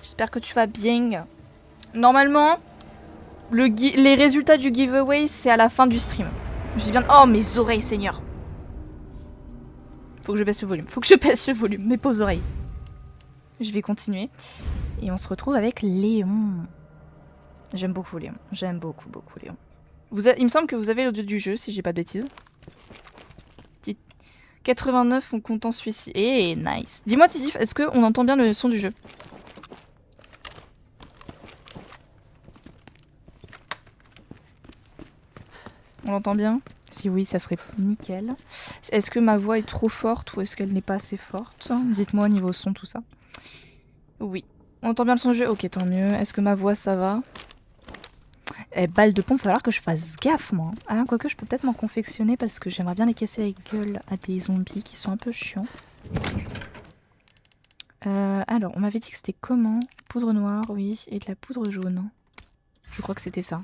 J'espère que tu vas bien. Normalement, les résultats du giveaway, c'est à la fin du stream. Je dis bien... Oh, mes oreilles, Seigneur. Faut que je baisse le volume. Faut que je baisse le volume. Mes pauvres oreilles. Je vais continuer. Et on se retrouve avec Léon. J'aime beaucoup Léon. J'aime beaucoup, beaucoup Léon. Il me semble que vous avez l'audio du jeu, si j'ai pas de bêtises. 89 en comptant celui-ci. Eh, nice. Dis-moi, Titif, est-ce qu'on entend bien le son du jeu? On l'entend bien? Si oui, ça serait nickel. Est-ce que ma voix est trop forte ou est-ce qu'elle n'est pas assez forte? Dites-moi au niveau son, tout ça. Oui. On entend bien le son du jeu? Ok, tant mieux. Est-ce que ma voix, ça va? Eh, balle de pompe, il va falloir que je fasse gaffe, moi. Ah, quoique, je peux peut-être m'en confectionner parce que j'aimerais bien les casser la gueule à des zombies qui sont un peu chiants. Alors, on m'avait dit que c'était comment? Poudre noire, oui, et de la poudre jaune. Je crois que c'était ça.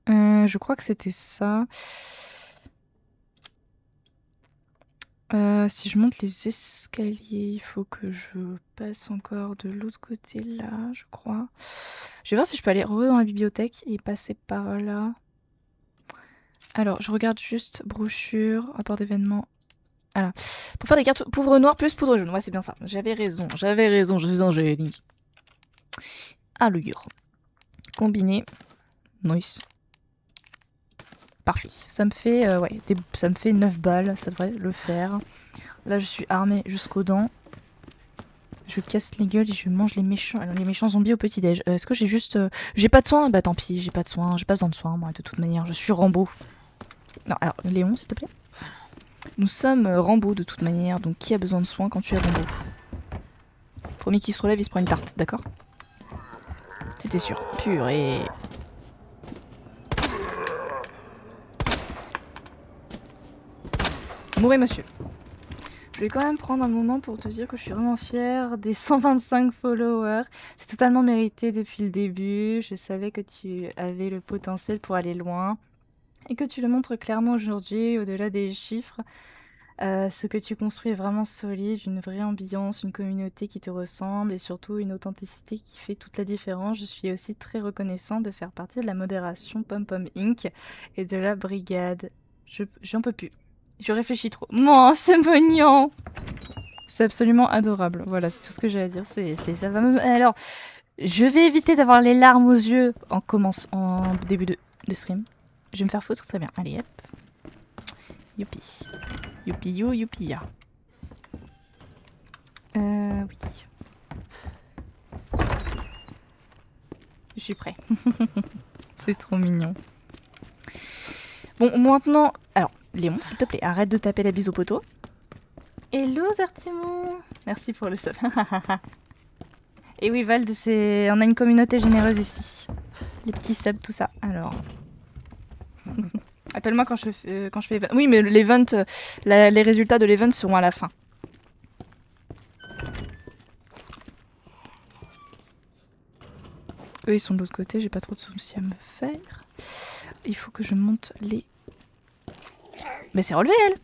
Je crois que c'était ça. Si je monte les escaliers, il faut que je passe encore de l'autre côté là, je crois. Je vais voir si je peux aller dans la bibliothèque et passer par là. Alors, je regarde juste brochure, rapport d'événements. Voilà. Pour faire des cartes poudre noire plus poudre jaune. Ouais, c'est bien ça. J'avais raison, je suis un génie. Alors, combiné. Nice. Parfait. Ça me fait, ça me fait 9 balles, ça devrait le faire. Là, je suis armée jusqu'aux dents. Je casse les gueules et je mange les méchants zombies au petit-déj. Est-ce que j'ai juste... J'ai pas de soins? Bah tant pis, j'ai pas de soins. J'ai pas besoin de soins, moi, de toute manière. Je suis Rambo. Non, alors, Léon, s'il te plaît. Nous sommes Rambo, de toute manière. Donc, qui a besoin de soins quand tu es Rambo? Premier qui se relève, il se prend une tarte, d'accord? C'était sûr. Purée. Mourez, monsieur. Je vais quand même prendre un moment pour te dire que je suis vraiment fière des 125 followers. C'est totalement mérité depuis le début. Je savais que tu avais le potentiel pour aller loin. Et que tu le montres clairement aujourd'hui, au-delà des chiffres. Ce que tu construis est vraiment solide, une vraie ambiance, une communauté qui te ressemble et surtout une authenticité qui fait toute la différence. Je suis aussi très reconnaissant de faire partie de la modération Pom Pom Inc. et de la brigade. J'en peux plus. Je réfléchis trop. Oh, c'est mignon. C'est absolument adorable. Voilà, c'est tout ce que j'ai à dire. Ça va me... Alors, je vais éviter d'avoir les larmes aux yeux en début de stream. Je vais me faire foutre, très bien. Allez, hop. Youpi. Youpi you, youpi ya. Oui. Je suis prêt. C'est trop mignon. Bon, maintenant... Alors, Léon, s'il te plaît, arrête de taper la bise au poteau. Hello, Zertimon. Merci pour le sub. Et oui, Vald, on a une communauté généreuse ici. Les petits subs, tout ça. Alors... Appelle-moi quand je fais event. Oui, mais l'event, les résultats de l'event seront à la fin. Eux, ils sont de l'autre côté, j'ai pas trop de soucis à me faire. Il faut que je monte les... Mais c'est relevé, elle!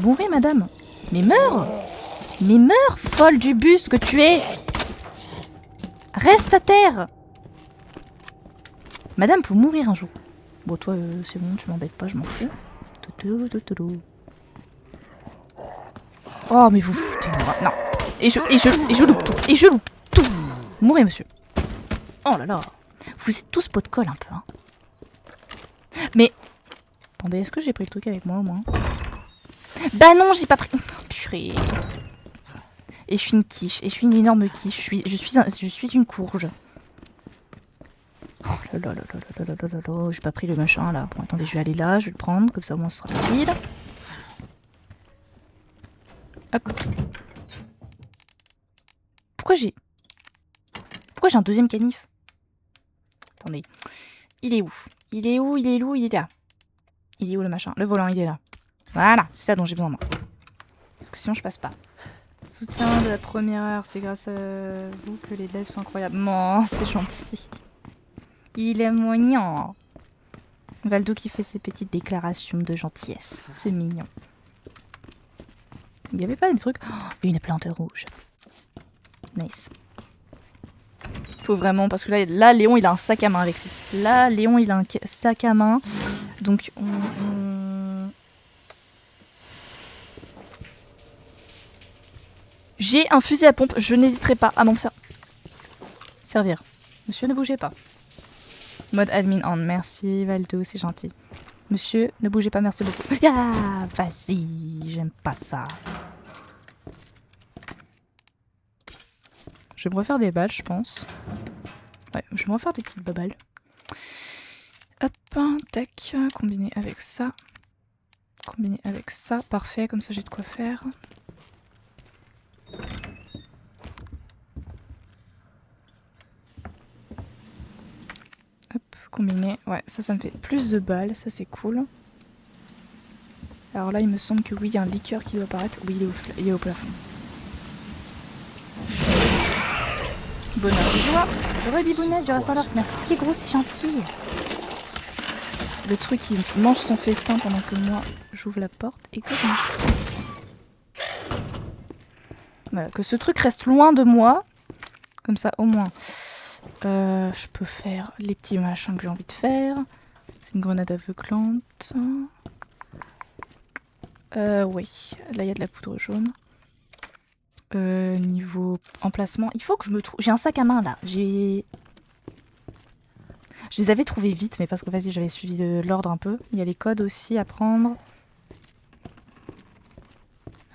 Mourez, madame! Mais meurs! Mais meurs, folle du bus que tu es! Reste à terre! Madame, faut mourir un jour. Bon, toi, c'est bon, tu m'embêtes pas, je m'en fous. Oh, mais vous foutez-moi. Non. Et je loupe tout. Et je loupe tout. Mourez, monsieur. Oh là là. Vous êtes tous pot de colle un peu, hein. Mais... Attendez, est-ce que j'ai pris le truc avec moi, au moins? Bah non, j'ai pas pris... Oh, purée. Et je suis une quiche. Et je suis une énorme quiche. Je suis une courge. Oh là là là là là là là là là. J'ai pas pris le machin, là. Bon, attendez, je vais aller là. Je vais le prendre. Comme ça, au moins, ce sera rapide. Hop. Pourquoi j'ai un deuxième canif? Attendez. Il est où? Il est où? Il est où? Il est là. Il est où le machin? Le volant, il est là. Voilà, c'est ça dont j'ai besoin moi. Parce que sinon je passe pas. Soutien de la première heure, c'est grâce à vous que les lives sont incroyables. Non, c'est gentil. Il est moignon. Valdo qui fait ses petites déclarations de gentillesse. C'est mignon. Il n'y avait pas des trucs... Oh, une plante rouge. Nice. Faut vraiment... Parce que là, Léon, il a un sac à main avec lui. Là, Léon, il a un sac à main. Donc, J'ai un fusil à pompe. Je n'hésiterai pas à m'en servir. Monsieur, ne bougez pas. Mode admin on. Merci, Valdo, c'est gentil. Monsieur, ne bougez pas, merci beaucoup. Ah, vas-y, j'aime pas ça. Je vais me refaire des balles, je pense. Ouais, je vais me refaire des petites balles. Hop, tac, combiné avec ça. Combiné avec ça, parfait, comme ça j'ai de quoi faire. Hop, combiné. Ouais, ça me fait plus de balles, ça c'est cool. Alors là, il me semble que oui, il y a un liqueur qui doit apparaître. Oui, il est au plafond. Bonheur de joie. Heureux bibounette, je reste en l'heure. Merci gros, c'est gentil. Le truc, il mange son festin pendant que moi, j'ouvre la porte et que je mange. Voilà, que ce truc reste loin de moi. Comme ça, au moins. Je peux faire les petits machins que j'ai envie de faire. C'est une grenade aveuglante. Oui. Là, il y a de la poudre jaune. Niveau emplacement, il faut que je me trouve... J'ai un sac à main, là. Je les avais trouvés vite, mais parce que, vas-y, j'avais suivi l'ordre un peu. Il y a les codes aussi à prendre.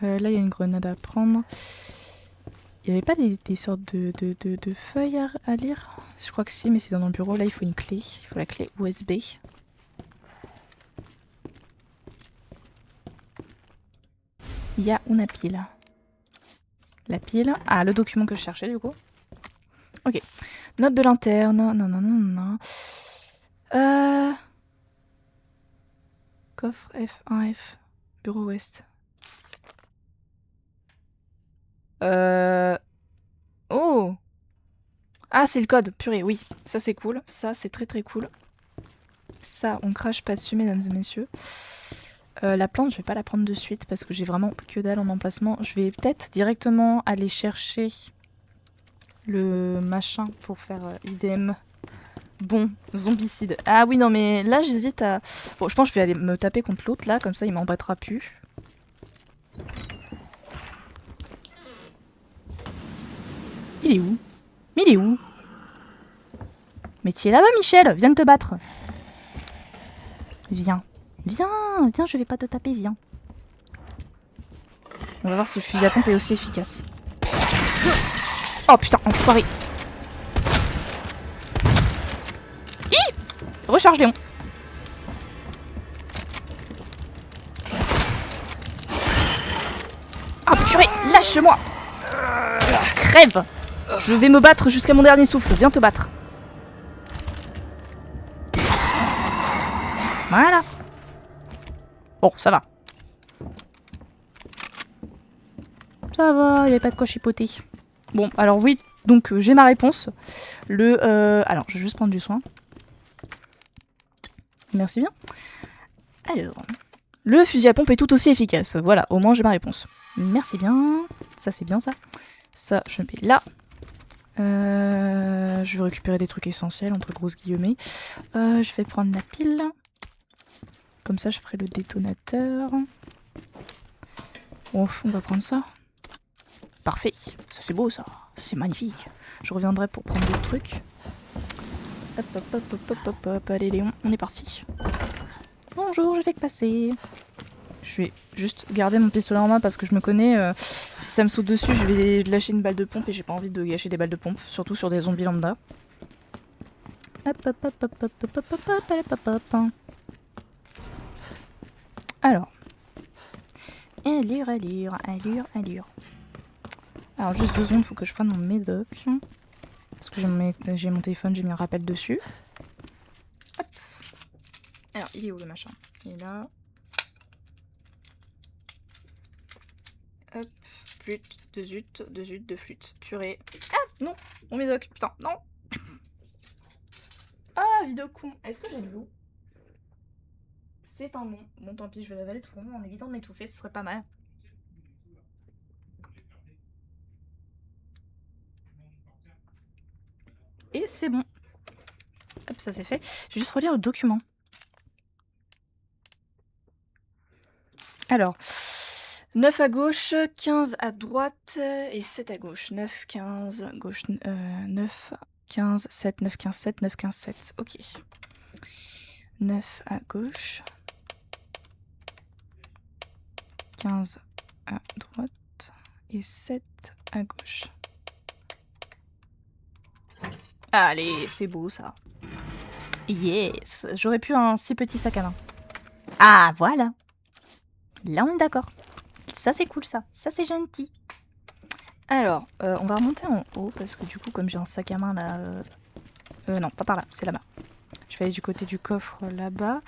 Là, il y a une grenade à prendre. Il n'y avait pas des sortes de feuilles à lire? Je crois que si, mais c'est dans le bureau. Là, il faut une clé. Il faut la clé USB. Il y a une pile. La pile. Ah, le document que je cherchais, du coup. Ok. Note de l'interne. Non. Coffre F1F. Bureau ouest. Oh! Ah, c'est le code. Purée, oui. Ça, c'est cool. Ça, c'est très très cool. Ça, on crache pas dessus, mesdames et messieurs. La plante, je vais pas la prendre de suite parce que j'ai vraiment que dalle en emplacement. Je vais peut-être directement aller chercher le machin pour faire IDM. Bon, zombicide. Ah oui, non, mais là, j'hésite à... Bon, je pense que je vais aller me taper contre l'autre, là. Comme ça, il m'embêtera plus. Il est où? Mais il est où? Mais tu es là-bas, Michel. Viens de te battre. Viens. Viens, je vais pas te taper, viens. On va voir si le fusil à pompe est aussi efficace. Oh putain, enfoiré. Hi! Recharge Léon. Ah purée, lâche-moi. Crève. Je vais me battre jusqu'à mon dernier souffle, viens te battre. Voilà. Bon, ça va. Ça va, il n'y avait pas de quoi chipoter. Bon, alors oui, donc j'ai ma réponse. Alors, je vais juste prendre du soin. Merci bien. Alors, le fusil à pompe est tout aussi efficace. Voilà, au moins j'ai ma réponse. Merci bien. Ça, c'est bien ça. Ça, je mets là. Je vais récupérer des trucs essentiels, entre grosses guillemets. Je vais prendre la pile. Comme ça, je ferai le détonateur. Oh, on va prendre ça. Parfait. Ça, c'est beau, ça. Ça, c'est magnifique. Je reviendrai pour prendre d'autres trucs. Hop, hop, hop, hop, hop, hop, hop. Allez, Léon, on est parti. Bonjour, je vais te passer. Je vais juste garder mon pistolet en main parce que je me connais. Si ça me saute dessus, je vais lâcher une balle de pompe et j'ai pas envie de gâcher des balles de pompe. Surtout sur des zombies lambda. Hop, hop, hop, hop, hop, hop, hop, hop, hop, hop, hop, hop. Alors. Allure. Alors, juste 2 secondes, il faut que je prenne mon médoc. Parce que j'ai mon téléphone, j'ai mis un rappel dessus. Hop. Alors, il est où le machin? Il est là. Hop. Flûte, de flûte. Purée. Ah, non! Mon médoc, putain, non! Ah, vidéo con. Est-ce que j'ai lu? C'est un non. Bon, tant pis, je vais l'avaler tout rond en évitant de m'étouffer, ce serait pas mal. Et c'est bon. Hop, ça c'est fait. Je vais juste relire le document. Alors, 9 à gauche, 15 à droite et 7 à gauche. 9, 15, gauche, 9, 15, 7, 9, 15, 7, 9, 15, 7. Ok. 9 à gauche. 15 à droite et 7 à gauche. Allez, c'est beau ça. Yes, j'aurais pu un si petit sac à main. Ah, voilà. Là, on est d'accord. Ça, c'est cool, ça. Ça, c'est gentil. Alors, on va remonter en haut, parce que du coup, comme j'ai un sac à main là... non, pas par là, c'est là-bas. Je vais aller du côté du coffre là-bas.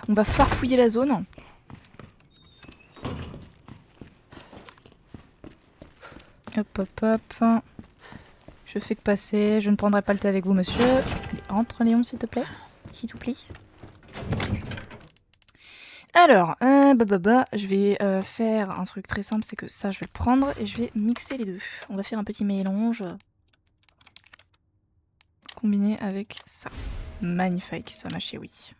On va farfouiller la zone. Hop, hop, hop. Je fais que passer. Je ne prendrai pas le thé avec vous, monsieur. Allez, entre, Léon, s'il te plaît. S'il te plaît. Alors, je vais faire un truc très simple, c'est que ça, je vais le prendre et je vais mixer les deux. On va faire un petit mélange combiné avec ça. Magnifique, ça m'a oui.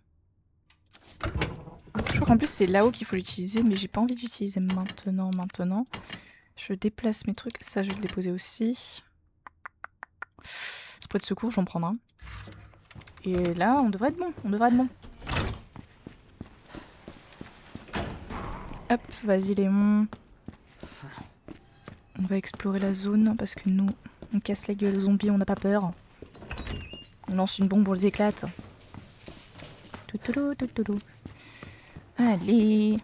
Je crois qu'en plus, c'est là-haut qu'il faut l'utiliser, mais j'ai pas envie d'utiliser maintenant. Je déplace mes trucs. Ça, je vais le déposer aussi. Spray de secours, j'en prends un. Et là, on devrait être bon. Hop, vas-y Léon. On va explorer la zone parce que nous, on casse la gueule aux zombies, on n'a pas peur. On lance une bombe, on les éclate. Toutoulou. Allez.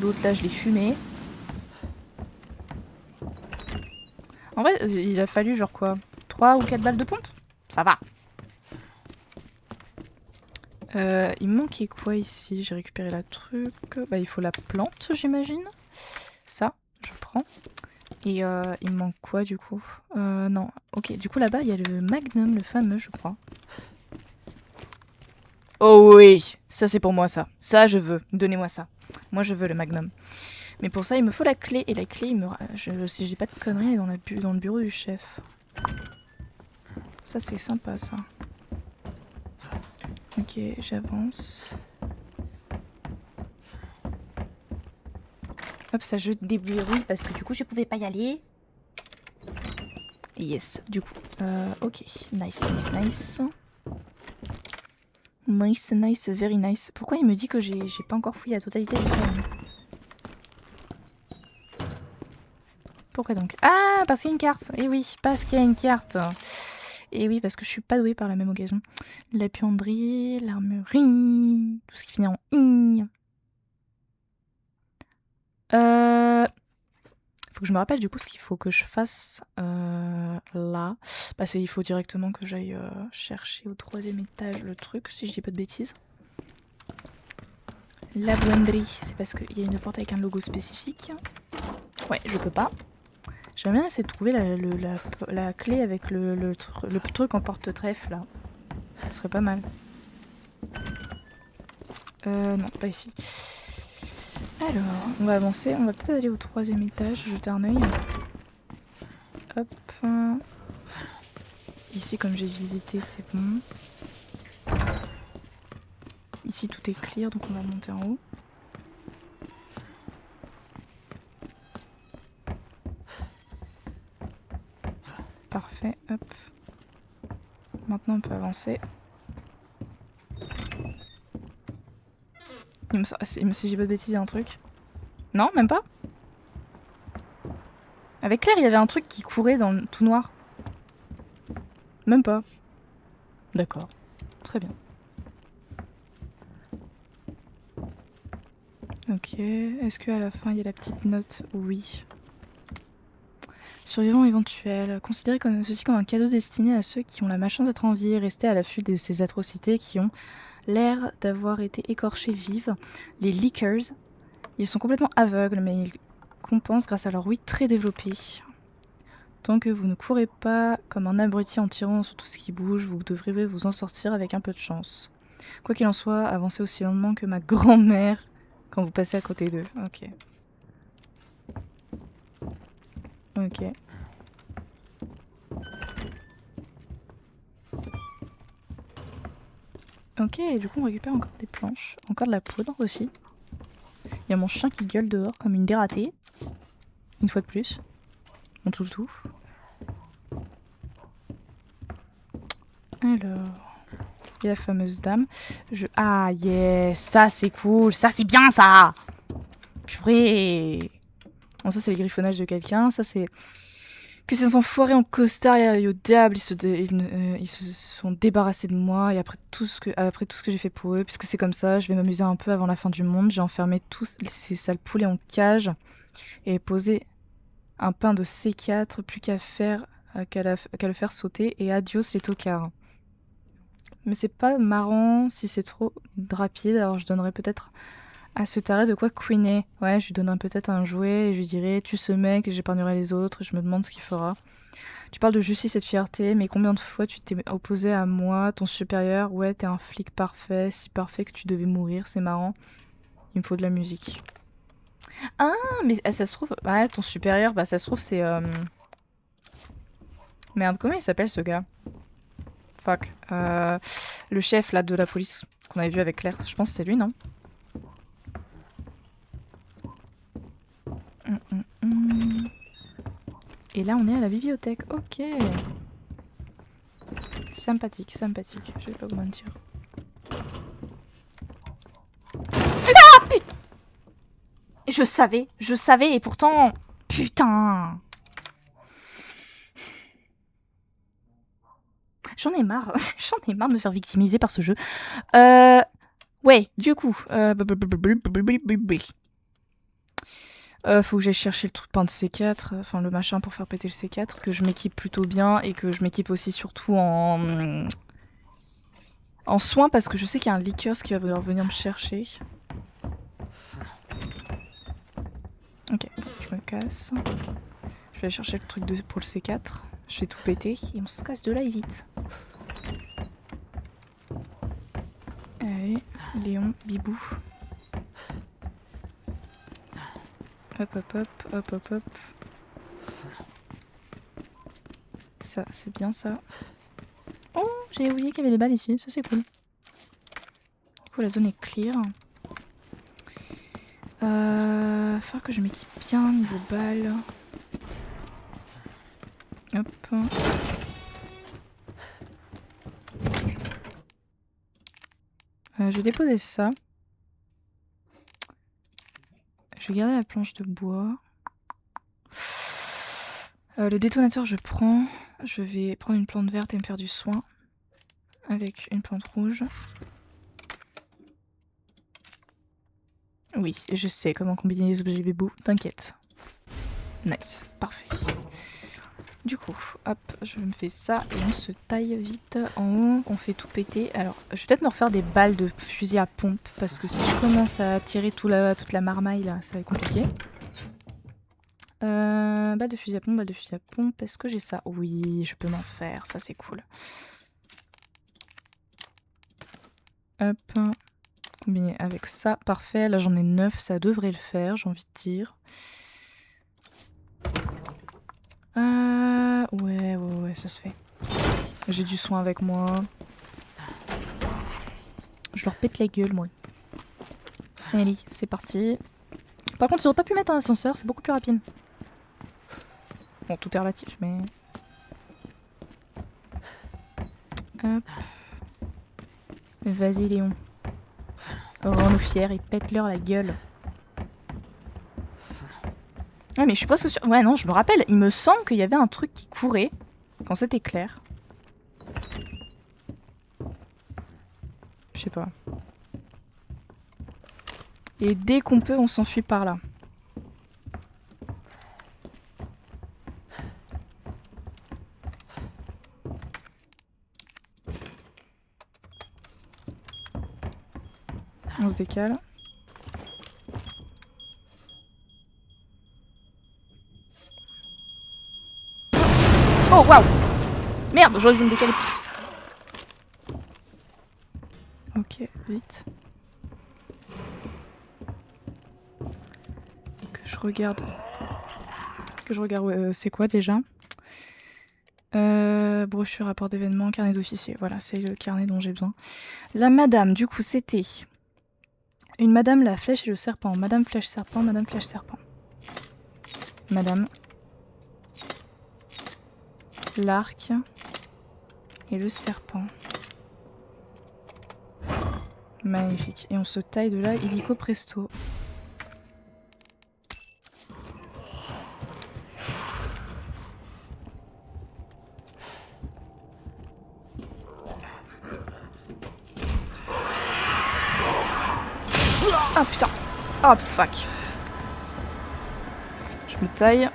L'autre là, je l'ai fumé. En vrai, il a fallu genre quoi 3 ou 4 balles de pompe. Ça va. Il me manquait quoi ici? J'ai récupéré la truc. Bah, il faut la plante, j'imagine. Ça, je prends. Et il me manque quoi du coup? Non. Ok, du coup là-bas, il y a le Magnum, le fameux, je crois. Oh oui, ça c'est pour moi ça. Ça je veux. Donnez-moi ça. Moi je veux le Magnum. Mais pour ça, il me faut la clé. Et la clé, il me... si j'ai pas de conneries, elle est dans le bureau du chef. Ça c'est sympa ça. Ok, j'avance. Hop, ça je déverrouille parce que du coup je pouvais pas y aller. Yes, du coup. Ok, nice. Nice, very nice. Pourquoi il me dit que j'ai pas encore fouillé la totalité du salon? Pourquoi donc? Ah, parce qu'il y a une carte. Eh oui, parce qu'il y a une carte. Et oui, parce que je suis pas douée par la même occasion. La buanderie, l'armurerie, tout ce qui finit en i. Faut que je me rappelle du coup ce qu'il faut que je fasse là. Bah, il faut directement que j'aille chercher au 3e étage le truc, si je dis pas de bêtises. La buanderie, c'est parce qu'il y a une porte avec un logo spécifique. Ouais, je peux pas. J'aimerais bien essayer de trouver la clé avec le truc en porte-trèfle là. Ce serait pas mal. Non, pas ici. Alors, on va avancer. On va peut-être aller au 3e étage, jeter un œil. Hop. Ici, comme j'ai visité, c'est bon. Ici, tout est clear, donc on va monter en haut. Parfait, hop. Maintenant, on peut avancer. Si j'ai pas de bêtises, il y a un truc. Non, même pas. Avec Claire, il y avait un truc qui courait dans le tout noir. Même pas. D'accord. Très bien. Ok. Est-ce qu'à la fin, il y a la petite note? Oui. Survivant éventuel. Considérez ceci comme un cadeau destiné à ceux qui ont la malchance d'être en vie et rester à l'affût de ces atrocités qui ont l'air d'avoir été écorchées vives. Les Leakers. Ils sont complètement aveugles, mais ils compensent grâce à leur ouïe très développée. Tant que vous ne courez pas comme un abruti en tirant sur tout ce qui bouge, vous devrez vous en sortir avec un peu de chance. Quoi qu'il en soit, avancez aussi lentement que ma grand-mère quand vous passez à côté d'eux. Ok. Ok. Ok, et du coup on récupère encore des planches. Encore de la poudre aussi. Il y a mon chien qui gueule dehors comme une dératée. Une fois de plus. Mon toutou. Alors... Et la fameuse dame. Ah yes, ça c'est cool, ça c'est bien ça. Purée. Bon ça c'est le griffonnage de quelqu'un, ça c'est... Que ces enfoirés en costard et au diable, ils se sont débarrassés de moi et après tout ce que j'ai fait pour eux, puisque c'est comme ça, je vais m'amuser un peu avant la fin du monde. J'ai enfermé tous ces sales poulets en cage et posé un pain de C4, plus qu'à le faire sauter et adios les tocards. Mais c'est pas marrant si c'est trop rapide, alors je donnerais peut-être à ce taré de quoi couiner. Ouais, je lui donnerais peut-être un jouet et je lui dirais tue ce mec et j'épargnerai les autres et je me demande ce qu'il fera. Tu parles de justice et de fierté, mais combien de fois tu t'es opposé à moi, ton supérieur? Ouais, t'es un flic parfait, si parfait que tu devais mourir, c'est marrant. Il me faut de la musique. Ah, mais ça se trouve... Ouais, ton supérieur, bah ça se trouve c'est... Merde, comment il s'appelle ce gars? Fuck. Le chef là de la police qu'on avait vu avec Claire. Je pense que c'est lui, non? Et là, on est à la bibliothèque. Ok. Sympathique, sympathique. Je vais pas vous mentir. Ah putain! Je savais, et pourtant... Putain! J'en ai marre. J'en ai marre de me faire victimiser par ce jeu. Ouais, du coup... faut que j'aille chercher le truc de pain de C4, enfin le machin pour faire péter le C4, que je m'équipe plutôt bien et que je m'équipe aussi surtout en soins parce que je sais qu'il y a un leakers qui va venir me chercher. Ok, je me casse. Je vais aller chercher le truc pour le C4. Je vais tout péter et on se casse de là et vite. Allez, Léon, Bibou. Hop, hop, hop, hop, hop, hop. Ça, c'est bien ça. Oh, j'ai oublié qu'il y avait des balles ici, ça c'est cool. Du coup, la zone est clear. Faut que je m'équipe bien niveau balles. Hop. Je vais déposer ça. Je vais garder la planche de bois. Le détonateur, je prends. Je vais prendre une plante verte et me faire du soin. Avec une plante rouge. Oui, je sais comment combiner les objets bébou. T'inquiète. Nice, parfait. Du coup, hop, je me fais ça et on se taille vite en haut. On fait tout péter. Alors, je vais peut-être me refaire des balles de fusil à pompe. Parce que si je commence à tirer toute la marmaille, là, ça va être compliqué. Balle de fusil à pompe, balle de fusil à pompe. Est-ce que j'ai ça? Oui, je peux m'en faire. Ça, c'est cool. Hop. Combiné avec ça. Parfait. Là, j'en ai 9. Ça devrait le faire, j'ai envie de dire. Ouais, ça se fait. J'ai du soin avec moi. Je leur pète la gueule, moi. Allez, c'est parti. Par contre, j'aurais pas pu mettre un ascenseur, c'est beaucoup plus rapide. Bon, tout est relatif, mais... Hop. Vas-y, Léon. Rends-nous fiers et pète-leur la gueule. Ouais, mais je suis pas sûre... Ouais, non, je me rappelle. Il me semble qu'il y avait un truc qui courait quand c'était clair. Je sais pas. Et dès qu'on peut, on s'enfuit par là. On se décale. Oh, waouh! Merde, j'aurais dû me décaler plus que ça. Ok. Ok, vite. Que je regarde. C'est quoi déjà? Brochure, rapport d'événement, carnet d'officier. Voilà, c'est le carnet dont j'ai besoin. La madame, du coup, c'était une madame la flèche et le serpent. Madame flèche serpent, madame flèche serpent. Madame. L'arc et le serpent. Magnifique. Et on se taille de là, illico presto. Ah putain. Oh fuck. Je me taille.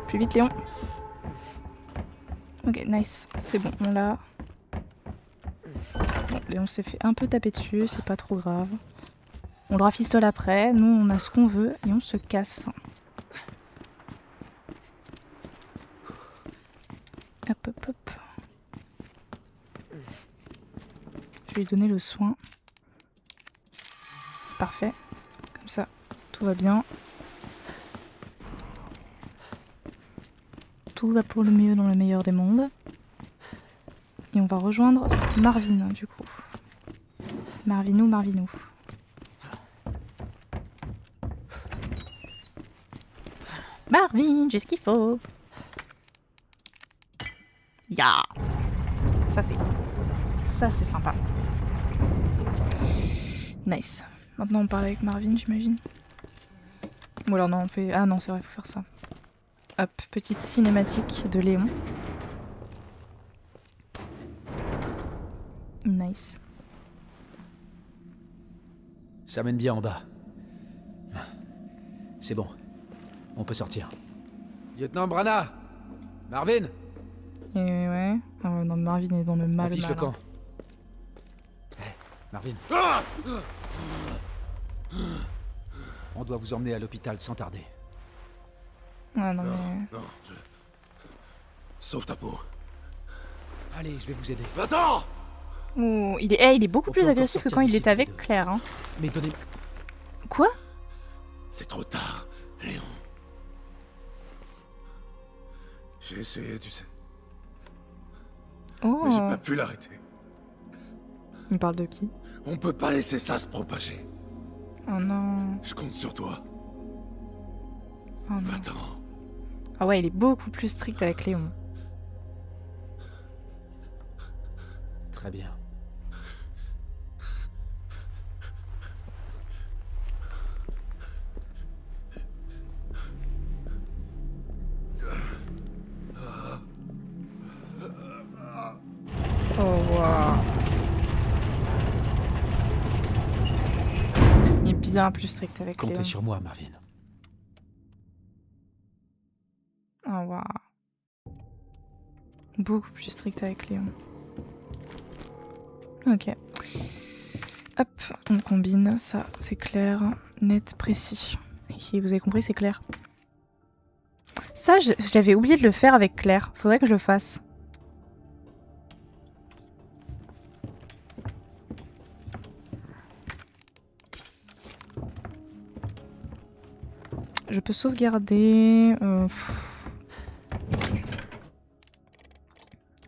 Plus vite Léon. Ok, nice. C'est bon, on l'a. Bon, Léon s'est fait un peu taper dessus, c'est pas trop grave. On le rafistole après, nous on a ce qu'on veut et on se casse. Hop hop hop. Je vais lui donner le soin. Parfait. Comme ça, tout va bien. Tout va pour le mieux dans le meilleur des mondes. Et on va rejoindre Marvin, du coup. Marvinou. Marvin, j'ai ce qu'il faut. Ya. Ça c'est sympa. Nice. Maintenant on parle avec Marvin, j'imagine. Ou alors non, on fait... Ah non, c'est vrai, il faut faire ça. Hop, petite cinématique de Léon. Nice. Ça mène bien en bas. C'est bon. On peut sortir. Lieutenant Brana! Marvin! Et ouais. Ah ouais, non, Marvin est dans le mal. On fiche le camp. Hey, Marvin. On doit vous emmener à l'hôpital sans tarder. Ah non, mais... Non, sauve ta peau. Allez, je vais vous aider. Attends! Oh, il est beaucoup On plus peut agressif encore que quand il sortir était avec d'ici, Claire. Hein. Mais donnez... Quoi? C'est trop tard, Léon. J'ai essayé, tu sais. Oh. Mais j'ai pas pu l'arrêter. Il parle de qui? On peut pas laisser ça se propager. Oh non. Je compte sur toi. Oh non. Va-t'en. Ah ouais, il est beaucoup plus strict avec Léon. Très bien. Oh waouh. Il est bien plus strict avec Léon. Comptez sur moi, Marvin. Oh waouh. Beaucoup plus strict avec Léon. Ok. Hop, on combine, ça c'est clair, net, précis. Et vous avez compris, c'est clair. Ça, j'avais oublié de le faire avec Claire. Faudrait que je le fasse. Je peux sauvegarder...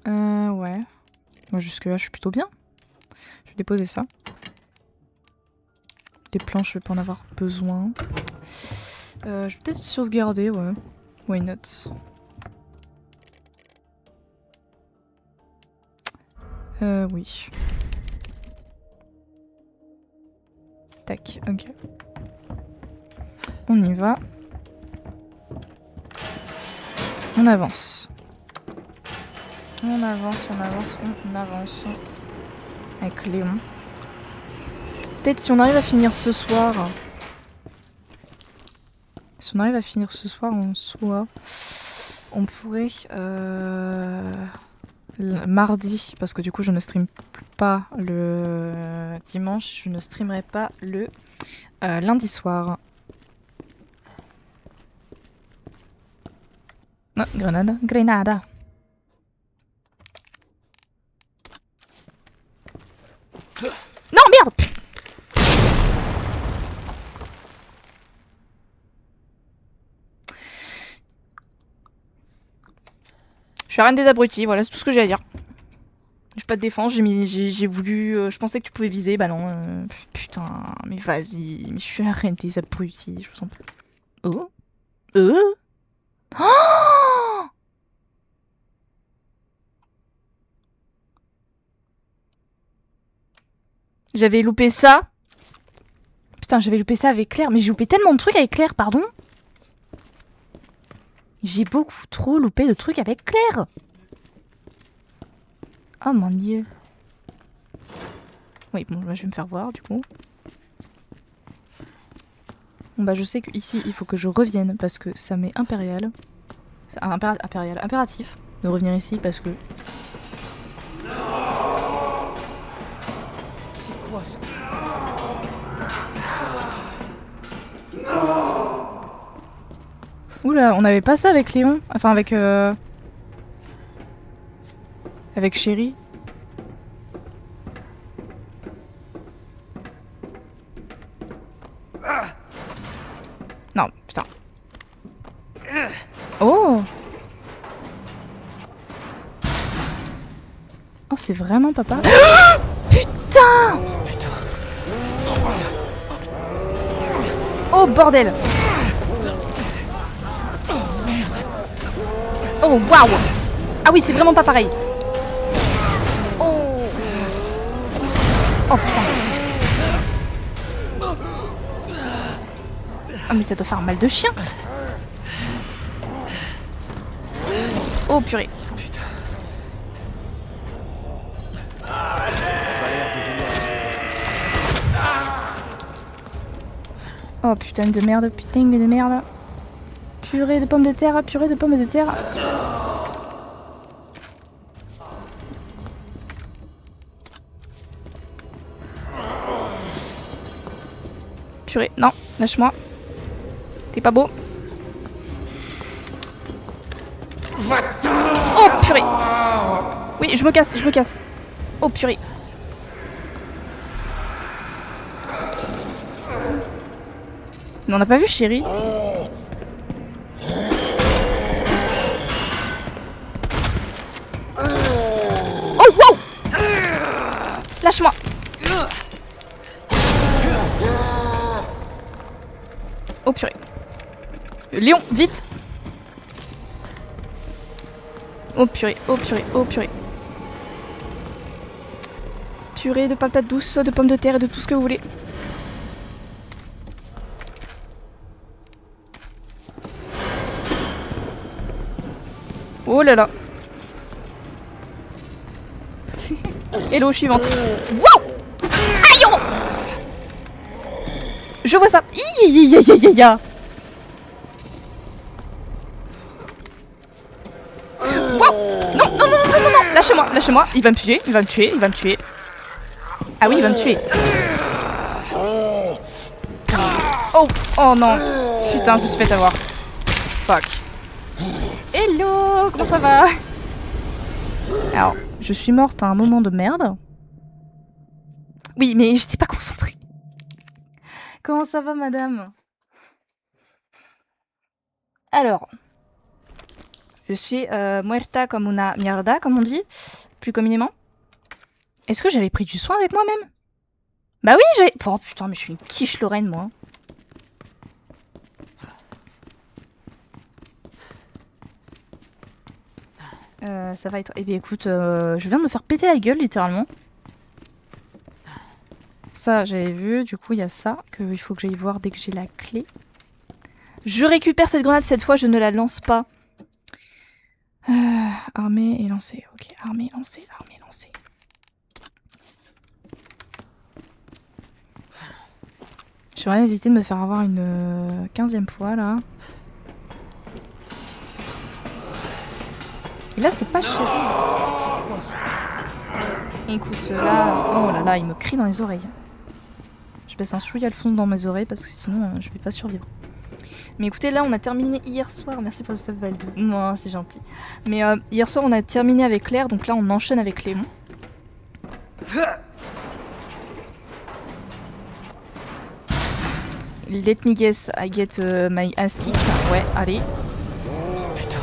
ouais. Moi, jusque là, je suis plutôt bien. Je vais déposer ça. Les planches, je vais pas en avoir besoin. Je vais peut-être sauvegarder, ouais. Why not? Oui. Tac, ok. On y va. On avance. On avance. Avec Léon. Peut-être si on arrive à finir ce soir... Si on arrive à finir ce soir en soi, on pourrait... mardi, parce que du coup je ne stream pas le dimanche, je ne streamerai pas le lundi soir. Ah, grenade. suis la reine des abrutis, voilà, c'est tout ce que j'ai à dire. J'ai pas de défense, j'ai voulu... je pensais que tu pouvais viser, bah non. Putain, mais vas-y. Mais je suis la reine des abrutis, je vous en prie. Oh oh J'avais loupé ça. Putain, j'avais loupé ça avec Claire. Mais j'ai loupé tellement de trucs avec Claire, pardon. J'ai beaucoup trop loupé de trucs avec Claire. Oh mon dieu. Oui, bon, bah, je vais me faire voir, du coup. Bon, bah, je sais qu'ici, il faut que je revienne parce que ça m'est impérial. C'est impératif de revenir ici parce que... C'est quoi ça? Oula, on avait pas ça avec Léon. Enfin, avec... Avec Chéri. Non, putain. Oh! Oh, c'est vraiment papa. Putain! Oh, bordel! Oh, waouh! Ah oui, c'est vraiment pas pareil. Oh! Oh, putain. Ah, mais ça doit faire mal de chien. Oh, purée. Putain. Oh, putain de merde, putain de merde. Purée de pommes de terre, purée de pommes de terre. Purée, non, lâche-moi. T'es pas beau. Oh purée. Oui, je me casse, je me casse. Oh purée. Mais on n'a pas vu Chéri. Oh wow. Lâche-moi. Oh purée. Léon, vite. Oh purée, oh purée, oh purée. Purée de patates douces, de pommes de terre et de tout ce que vous voulez. Oh là là. Hello, suivante. Wow. Aïe oh. Je vois ça. Iya. Wow. Non, lâchez-moi, lâchez-moi. Il va me tuer, il va me tuer, il va me tuer. Ah oui, il va me tuer. Oh non. Putain, je me suis fait avoir. Fuck. Hello, comment ça va? Alors, je suis morte à un moment de merde. Oui, mais j'étais pas concentrée. Comment ça va, madame? Alors, je suis muerta comme una mierda, comme on dit, plus communément. Est-ce que j'avais pris du soin avec moi-même? Bah oui, j'ai... Oh putain, mais je suis une quiche Lorraine, moi. Ça va et toi? Eh bien écoute, je viens de me faire péter la gueule, littéralement. Ça, j'avais vu, du coup, il y a ça, qu'il faut que j'aille voir dès que j'ai la clé. Je récupère cette grenade, cette fois, je ne la lance pas. Armée et lancée. Ok, armée, lancée, armée, lancée. J'aimerais éviter de me faire avoir une 15e fois, là. Et là, c'est pas chéri. C'est quoi ça? Écoute, là... Oh là là, il me crie dans les oreilles. Je baisse un chouïa le fond dans mes oreilles parce que sinon, je vais pas survivre. Mais écoutez, là, on a terminé hier soir. Merci pour le sub, Valdou. Moi, c'est gentil. Mais hier soir, on a terminé avec Claire. Donc là, on enchaîne avec Léon. Let me guess, I get my ass kicked. Ouais, allez. Putain.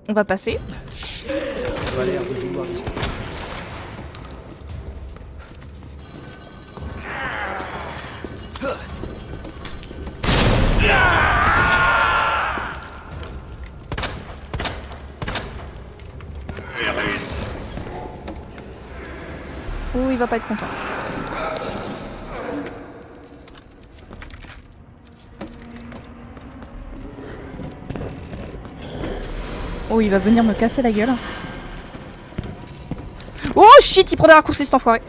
On va passer. Ça a l'air de vouloir discuter. Oh, il va pas être content. Oh, il va venir me casser la gueule. Oh shit, il prend des raccourcis cet enfoiré.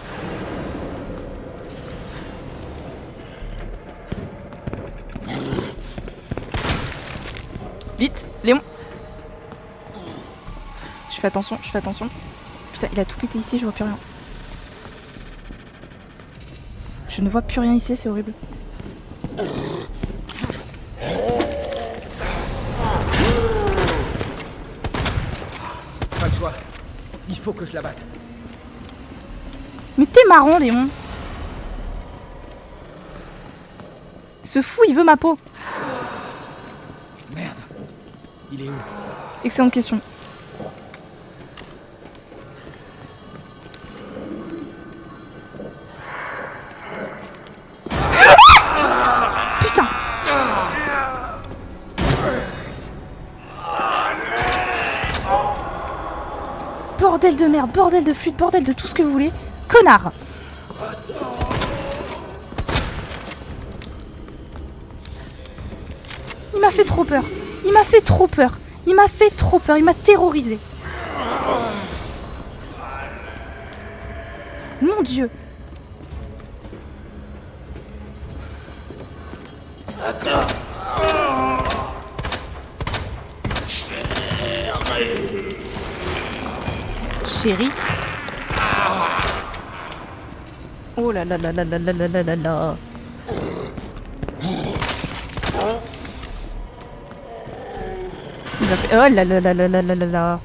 Vite, Léon. Je fais attention, je fais attention. Putain, il a tout pété ici, je vois plus rien. Je ne vois plus rien ici, c'est horrible. Pas le choix. Il faut que je la batte. Mais t'es marrant, Léon. Ce fou, il veut ma peau. Merde. Il est où? Excellente question. Putain. Bordel de merde, bordel de flûte, bordel de tout ce que vous voulez. Connard. Il m'a fait trop peur. Il m'a fait trop peur. Il m'a fait trop peur. Il m'a terrorisé. Mon Dieu. Chérie. Oh là là là là là là là là là là. Il va faire... Oh là là là là là là là là.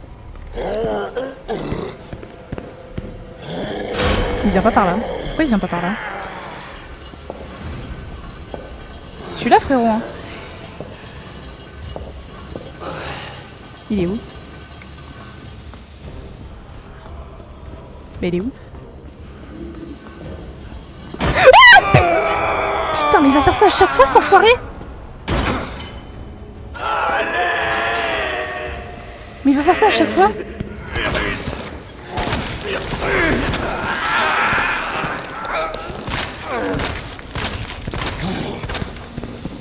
Il vient pas par là. Pourquoi il vient pas par là? Je suis là, frérot. Hein. Il est où? Mais il est où? Putain, mais il va faire ça à chaque fois, cet enfoiré! Mais il va faire ça à chaque fois?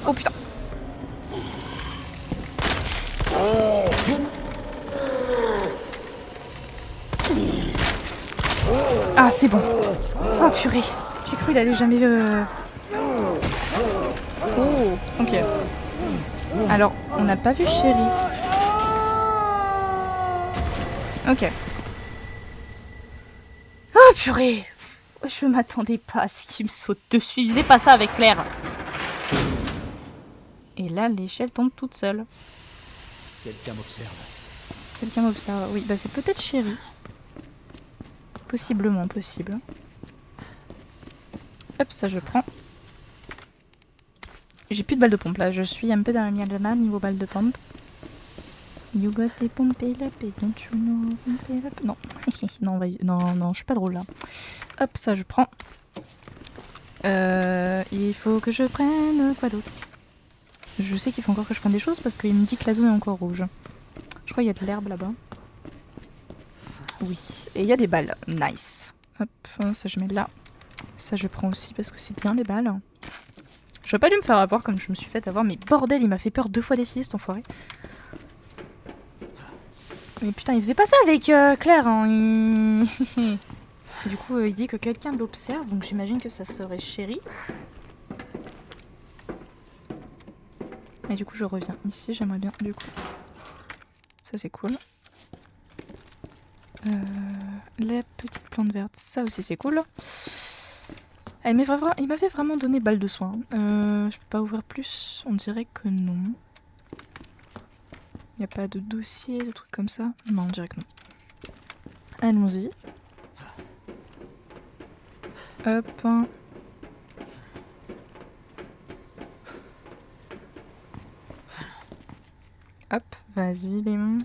Oh putain! Ah, c'est bon. Oh purée. J'ai cru qu'il allait jamais... Oh, ok. Alors, on n'a pas vu Chéri. Ok. Oh purée. Je m'attendais pas à ce qu'il me saute dessus. Il faisait pas ça avec Claire. Et là, l'échelle tombe toute seule. Quelqu'un m'observe. Quelqu'un m'observe. Oui, bah c'est peut-être Chéri. Possiblement possible. Hop, ça je prends. J'ai plus de balles de pompe là, je suis un peu dans la merde niveau balles de pompe. You got des pompes et la paix, don't you know? Non, non, non, je suis pas drôle là. Hop, ça je prends. Il faut que je prenne quoi d'autre? Je sais qu'il faut encore que je prenne des choses parce qu'il me dit que la zone est encore rouge. Je crois qu'il y a de l'herbe là-bas. Oui, et il y a des balles. Nice. Hop, ça je mets là. Ça je prends aussi parce que c'est bien des balles. Je veux pas dû me faire avoir comme je me suis fait avoir, mais bordel, il m'a fait peur 2 fois d'affilée cet enfoiré. Mais putain, il faisait pas ça avec Claire. Hein. Du coup, il dit que quelqu'un l'observe, donc j'imagine que ça serait Chéri. Et du coup, je reviens ici, j'aimerais bien, du coup. Ça c'est cool. Les petites plantes vertes, ça aussi c'est cool. Il m'avait vraiment donné balle de soin. Je peux pas ouvrir plus, on dirait que non. Il n'y a pas de dossier, de trucs comme ça? Non, on dirait que non. Allons-y. Hop. Hop, vas-y les mains.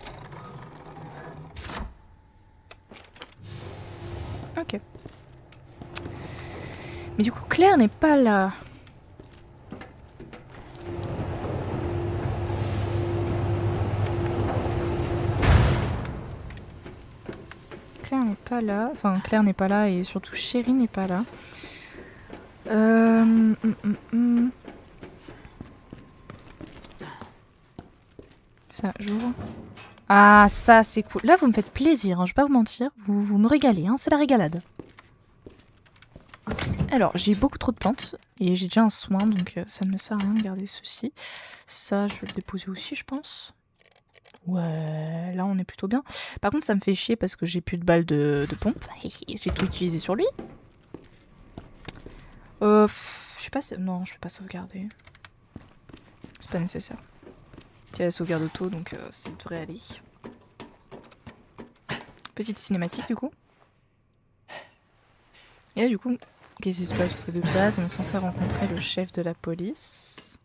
Ok. Mais du coup, Claire n'est pas là. Claire n'est pas là. Enfin, Claire n'est pas là et surtout Chérie n'est pas là. Ça, j'ouvre. Ah, ça, c'est cool. Là, vous me faites plaisir, hein, je vais pas vous mentir. Vous me régalez, hein, c'est la régalade. Alors, j'ai beaucoup trop de plantes et j'ai déjà un soin, donc ça ne me sert à rien de garder ceci. Ça, je vais le déposer aussi, je pense. Ouais, là, on est plutôt bien. Par contre, ça me fait chier parce que j'ai plus de balles de pompe. J'ai tout utilisé sur lui. Je sais pas si... Non, je vais pas sauvegarder. C'est pas nécessaire. Il y a la sauvegarde auto, donc ça devrait aller. Petite cinématique, du coup. Et là, du coup, qu'est-ce qui se passe? Parce que de base, on est censé rencontrer le chef de la police.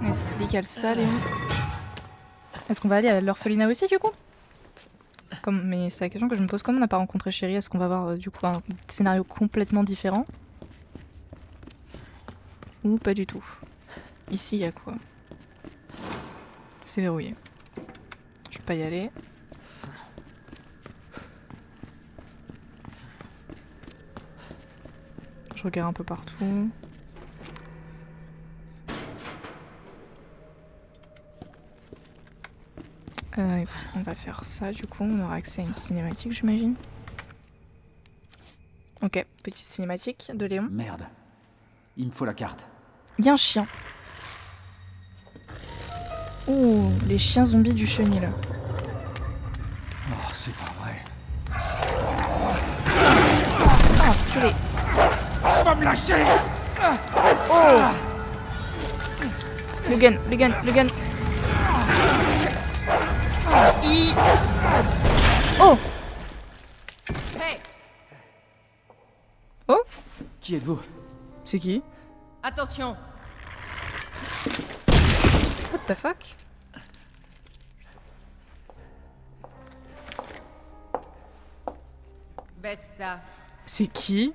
Vas-y, décale ça, Léon. Est-ce qu'on va aller à l'orphelinat aussi, du coup? Mais c'est la question que je me pose. Comme on n'a pas rencontré Chérie, est-ce qu'on va avoir du coup un scénario complètement différent? Ou pas du tout? Ici, il y a quoi? C'est verrouillé. Je peux pas y aller. Je regarde un peu partout. Écoute, on va faire ça du coup, on aura accès à une cinématique j'imagine. Ok, petite cinématique de Léon. Merde. Il me faut la carte. Il y a un chien. Oh, les chiens zombies du chenil. Oh, c'est pas vrai. Ah, purée. Tu vas me lâcher! Oh! Le gun, le gun, le gun. Oh! Hey! Oh? Qui êtes-vous? C'est qui? Attention! What the fuck? Baisse ça. C'est qui?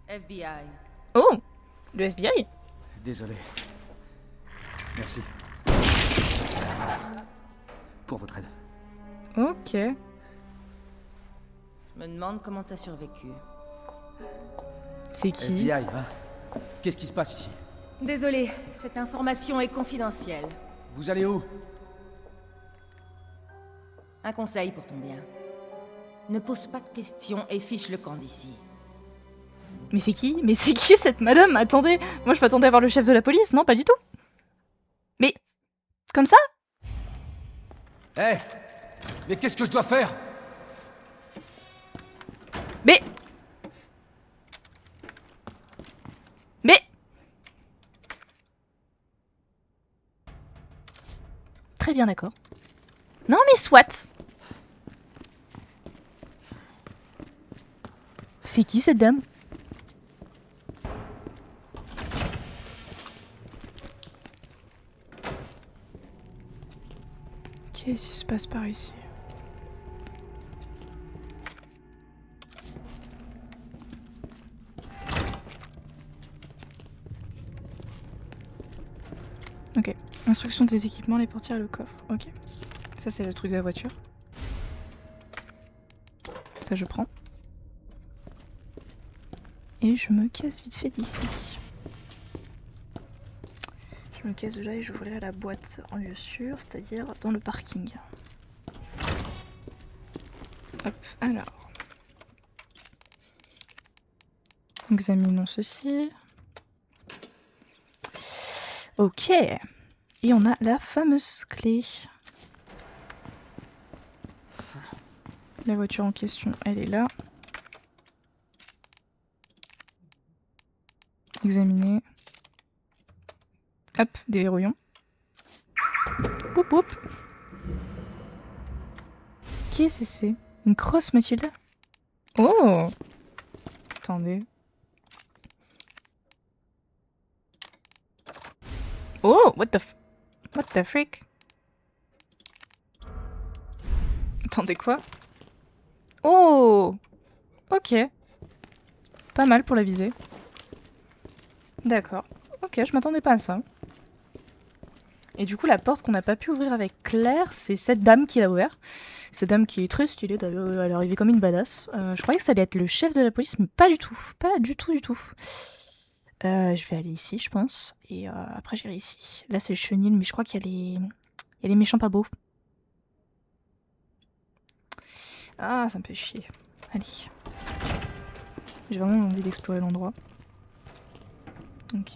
FBI. Oh! Le FBI? Désolé. Merci. Pour votre aide. Ok. Je me demande comment t'as survécu. C'est qui? FBI, hein? Qu'est-ce qui se passe ici? Désolé, cette information est confidentielle. Vous allez où? Un conseil pour ton bien. Ne pose pas de questions et fiche le camp d'ici. Mais c'est qui? Mais c'est qui cette madame? Attendez, moi je m'attendais à voir le chef de la police, non pas du tout. Mais comme ça? Hé! Mais qu'est-ce que je dois faire? Mais très bien d'accord. Non mais soit. C'est qui cette dame? Qu'est-ce qui se passe par ici? Ok. Instruction des équipements, les portières et le coffre. Ok. Ça c'est le truc de la voiture. Ça je prends. Et je me casse vite fait d'ici. Je me casse de là et j'ouvrirai la boîte en lieu sûr, c'est-à-dire dans le parking. Hop, alors. Examinons ceci. Ok. Et on a la fameuse clé. La voiture en question, elle est là. Examiner. Hop, déverrouillons. Poup poup. Qu'est-ce que c'est? Une crosse Mathilda? Oh! Attendez. Oh, what the f... What the frick? Attendez, quoi? Oh! Ok. Pas mal pour la visée. D'accord. Ok, je m'attendais pas à ça. Et du coup, la porte qu'on n'a pas pu ouvrir avec Claire, c'est cette dame qui l'a ouvert. Cette dame qui est très stylée, d'ailleurs, elle est arrivée comme une badass. Je croyais que ça allait être le chef de la police, mais pas du tout. Pas du tout, du tout. Je vais aller ici, je pense. Et après, j'irai ici. Là, c'est le chenil, mais je crois qu'il y a les méchants pas beaux. Ah, ça me fait chier. Allez. J'ai vraiment envie d'explorer l'endroit. Ok.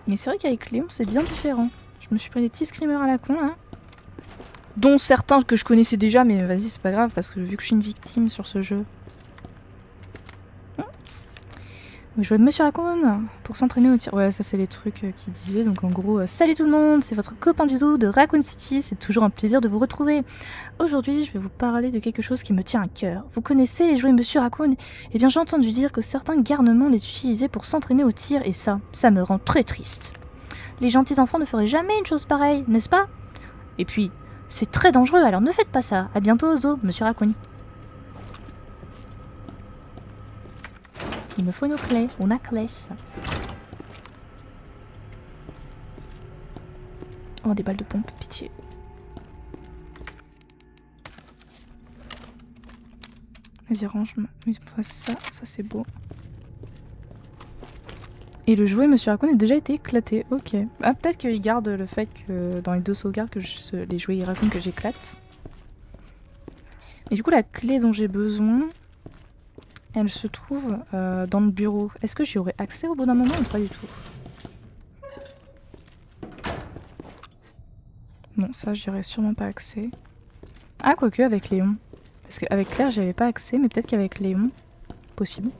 Mais c'est vrai qu'avec Léon, c'est bien différent. Je me suis pris des petits screamers à la con, là. Dont certains que je connaissais déjà, mais vas-y, c'est pas grave, parce que vu que je suis une victime sur ce jeu. Je vois Monsieur Raccoon pour s'entraîner au tir. Ouais, ça c'est les trucs qu'il disait. Donc en gros, salut tout le monde, c'est votre copain du zoo de Raccoon City. C'est toujours un plaisir de vous retrouver. Aujourd'hui, je vais vous parler de quelque chose qui me tient à cœur. Vous connaissez les jouets Monsieur Raccoon? Eh bien, j'ai entendu dire que certains garnements les utilisaient pour s'entraîner au tir et ça me rend très triste. Les gentils enfants ne feraient jamais une chose pareille, n'est-ce pas? Et puis, c'est très dangereux, alors ne faites pas ça. À bientôt au zoo, Monsieur Raccoon. Il me faut une clé, una clés. Oh, des balles de pompe, pitié. Vas-y, range-moi ça, ça c'est beau. Et le jouet Monsieur Raccoon a déjà été éclaté, ok. Ah, peut-être qu'il garde le fait que dans les deux sauvegardes, que les jouets Raccoon que j'éclate. Et du coup, la clé dont j'ai besoin... Elle se trouve dans le bureau. Est-ce que j'y aurai accès au bout d'un moment ou pas du tout? Non, ça j'y aurais sûrement pas accès. Ah, quoique avec Léon. Parce qu'avec Claire j'y avais pas accès, mais peut-être qu'avec Léon, possible.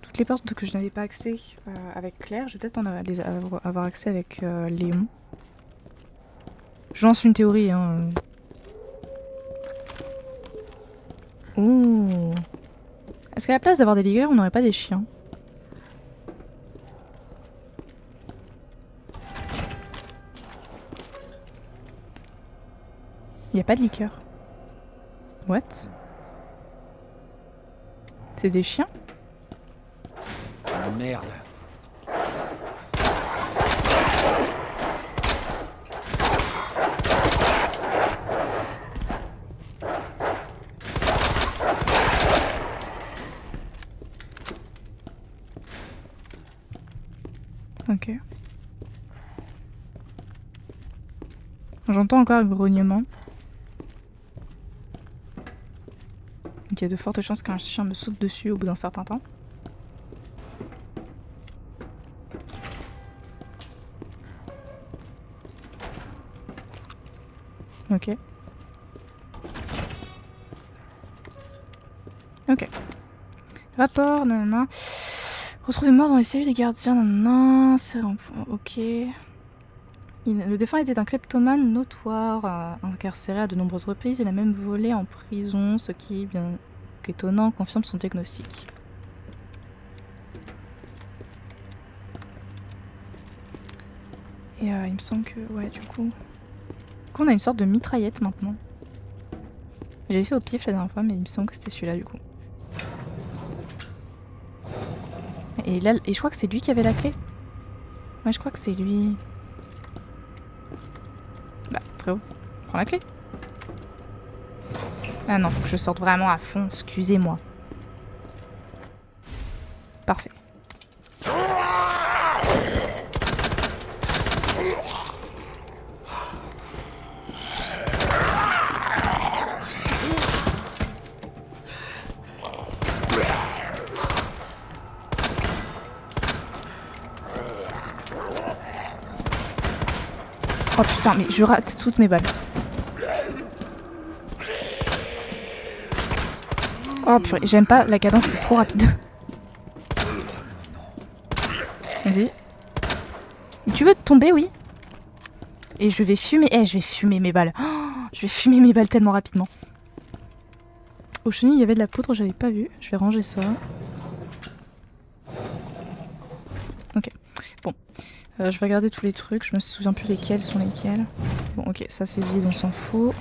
Toutes les portes que je n'avais pas accès avec Claire, je vais peut-être avoir accès avec Léon. Je lance une théorie, hein. Ouh. Est-ce qu'à la place d'avoir des ligueurs, on n'aurait pas des chiens? Il n'y a pas de liqueur. What? C'est des chiens? Ah, merde. Ok. J'entends encore un grognement. Donc il y a de fortes chances qu'un chien me saute dessus au bout d'un certain temps. Ok. Ok. Rapport, nanana. Retrouvé mort dans les cellules des gardiens, nanana. Ok. Le défunt était un kleptomane notoire, incarcéré à de nombreuses reprises. Il a même volé en prison, ce qui, bien qu'étonnant, confirme son diagnostic. Et il me semble que, ouais, du coup, on a une sorte de mitraillette maintenant. J'avais fait au pif la dernière fois, mais il me semble que c'était celui-là, du coup. Et là, je crois que c'est lui qui avait la clé. Ouais, je crois que c'est lui. Bah, frérot, prends la clé. Ah non, faut que je sorte vraiment à fond, excusez-moi. Parfait. Oh putain, mais je rate toutes mes balles. Oh purée, j'aime pas, la cadence c'est trop rapide. Vas-y. Tu veux tomber, oui? Et je vais fumer, je vais fumer mes balles. Oh, je vais fumer mes balles tellement rapidement. Au chenil, il y avait de la poudre, j'avais pas vu. Je vais ranger ça. Ok. Bon. Je vais regarder tous les trucs. Je me souviens plus lesquels sont lesquels. Bon, ok, ça c'est vide, on s'en fout.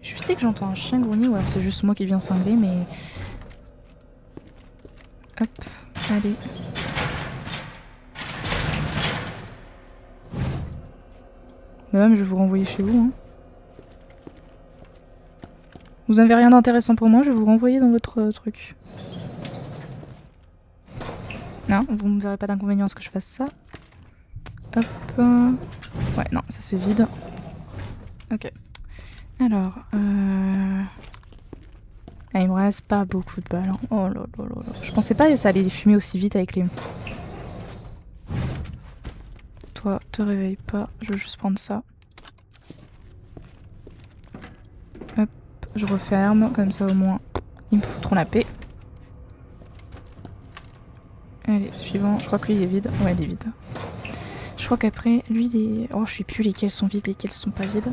Je sais que j'entends un chien grogner, ou alors c'est juste moi qui viens cingler, mais... Hop, allez. Madame, je vais vous renvoyer chez vous. Hein. Vous n'avez rien d'intéressant pour moi, je vais vous renvoyer dans votre truc. Non, vous ne verrez pas d'inconvénient à ce que je fasse ça. Hop. Ouais, non, ça c'est vide. Ok. Alors, ah, il me reste pas beaucoup de balles. Hein. Oh là là là là. Je pensais pas que ça allait fumer aussi vite avec les... Toi, te réveille pas. Je veux juste prendre ça. Hop, je referme. Comme ça au moins, ils me foutront la paix. Allez, suivant. Je crois que lui il est vide. Ouais, il est vide. Je crois qu'après, lui il est... Oh, je sais plus lesquels sont vides, lesquels sont pas vides.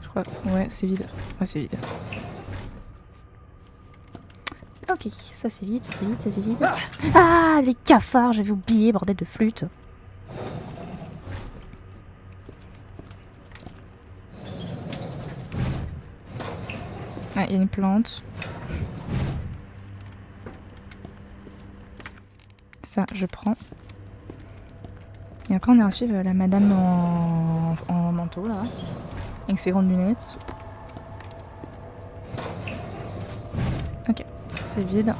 Je crois... Ouais, c'est vide. Ouais, c'est vide. Ok, ça c'est vide, ça c'est vide, ça c'est vide. Ah, les cafards, j'avais oublié, bordel de flûte. Ah, il y a une plante. Ça, je prends. Et après, on ira suivre la madame en manteau, là. Avec ses grandes lunettes. Ok, c'est vide.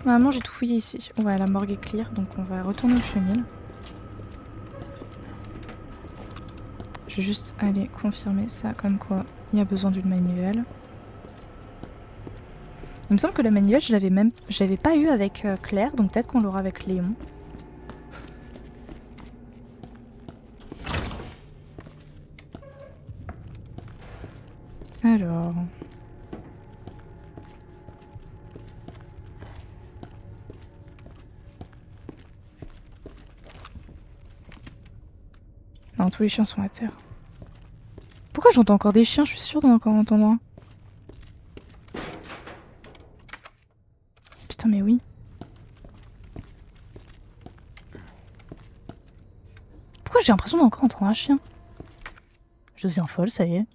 Normalement, j'ai tout fouillé ici. Ouais, la morgue est clear, donc on va retourner au chenil. Je vais juste aller confirmer ça, comme quoi il y a besoin d'une manivelle. Il me semble que la manivelle, je l'avais pas eu avec Claire, donc peut-être qu'on l'aura avec Léon. Alors... Non, tous les chiens sont à terre. Pourquoi j'entends encore des chiens? Je suis sûre d'en encore entendre un. Putain, mais oui. Pourquoi j'ai l'impression d'encore entendre un chien? Je deviens folle, ça y est.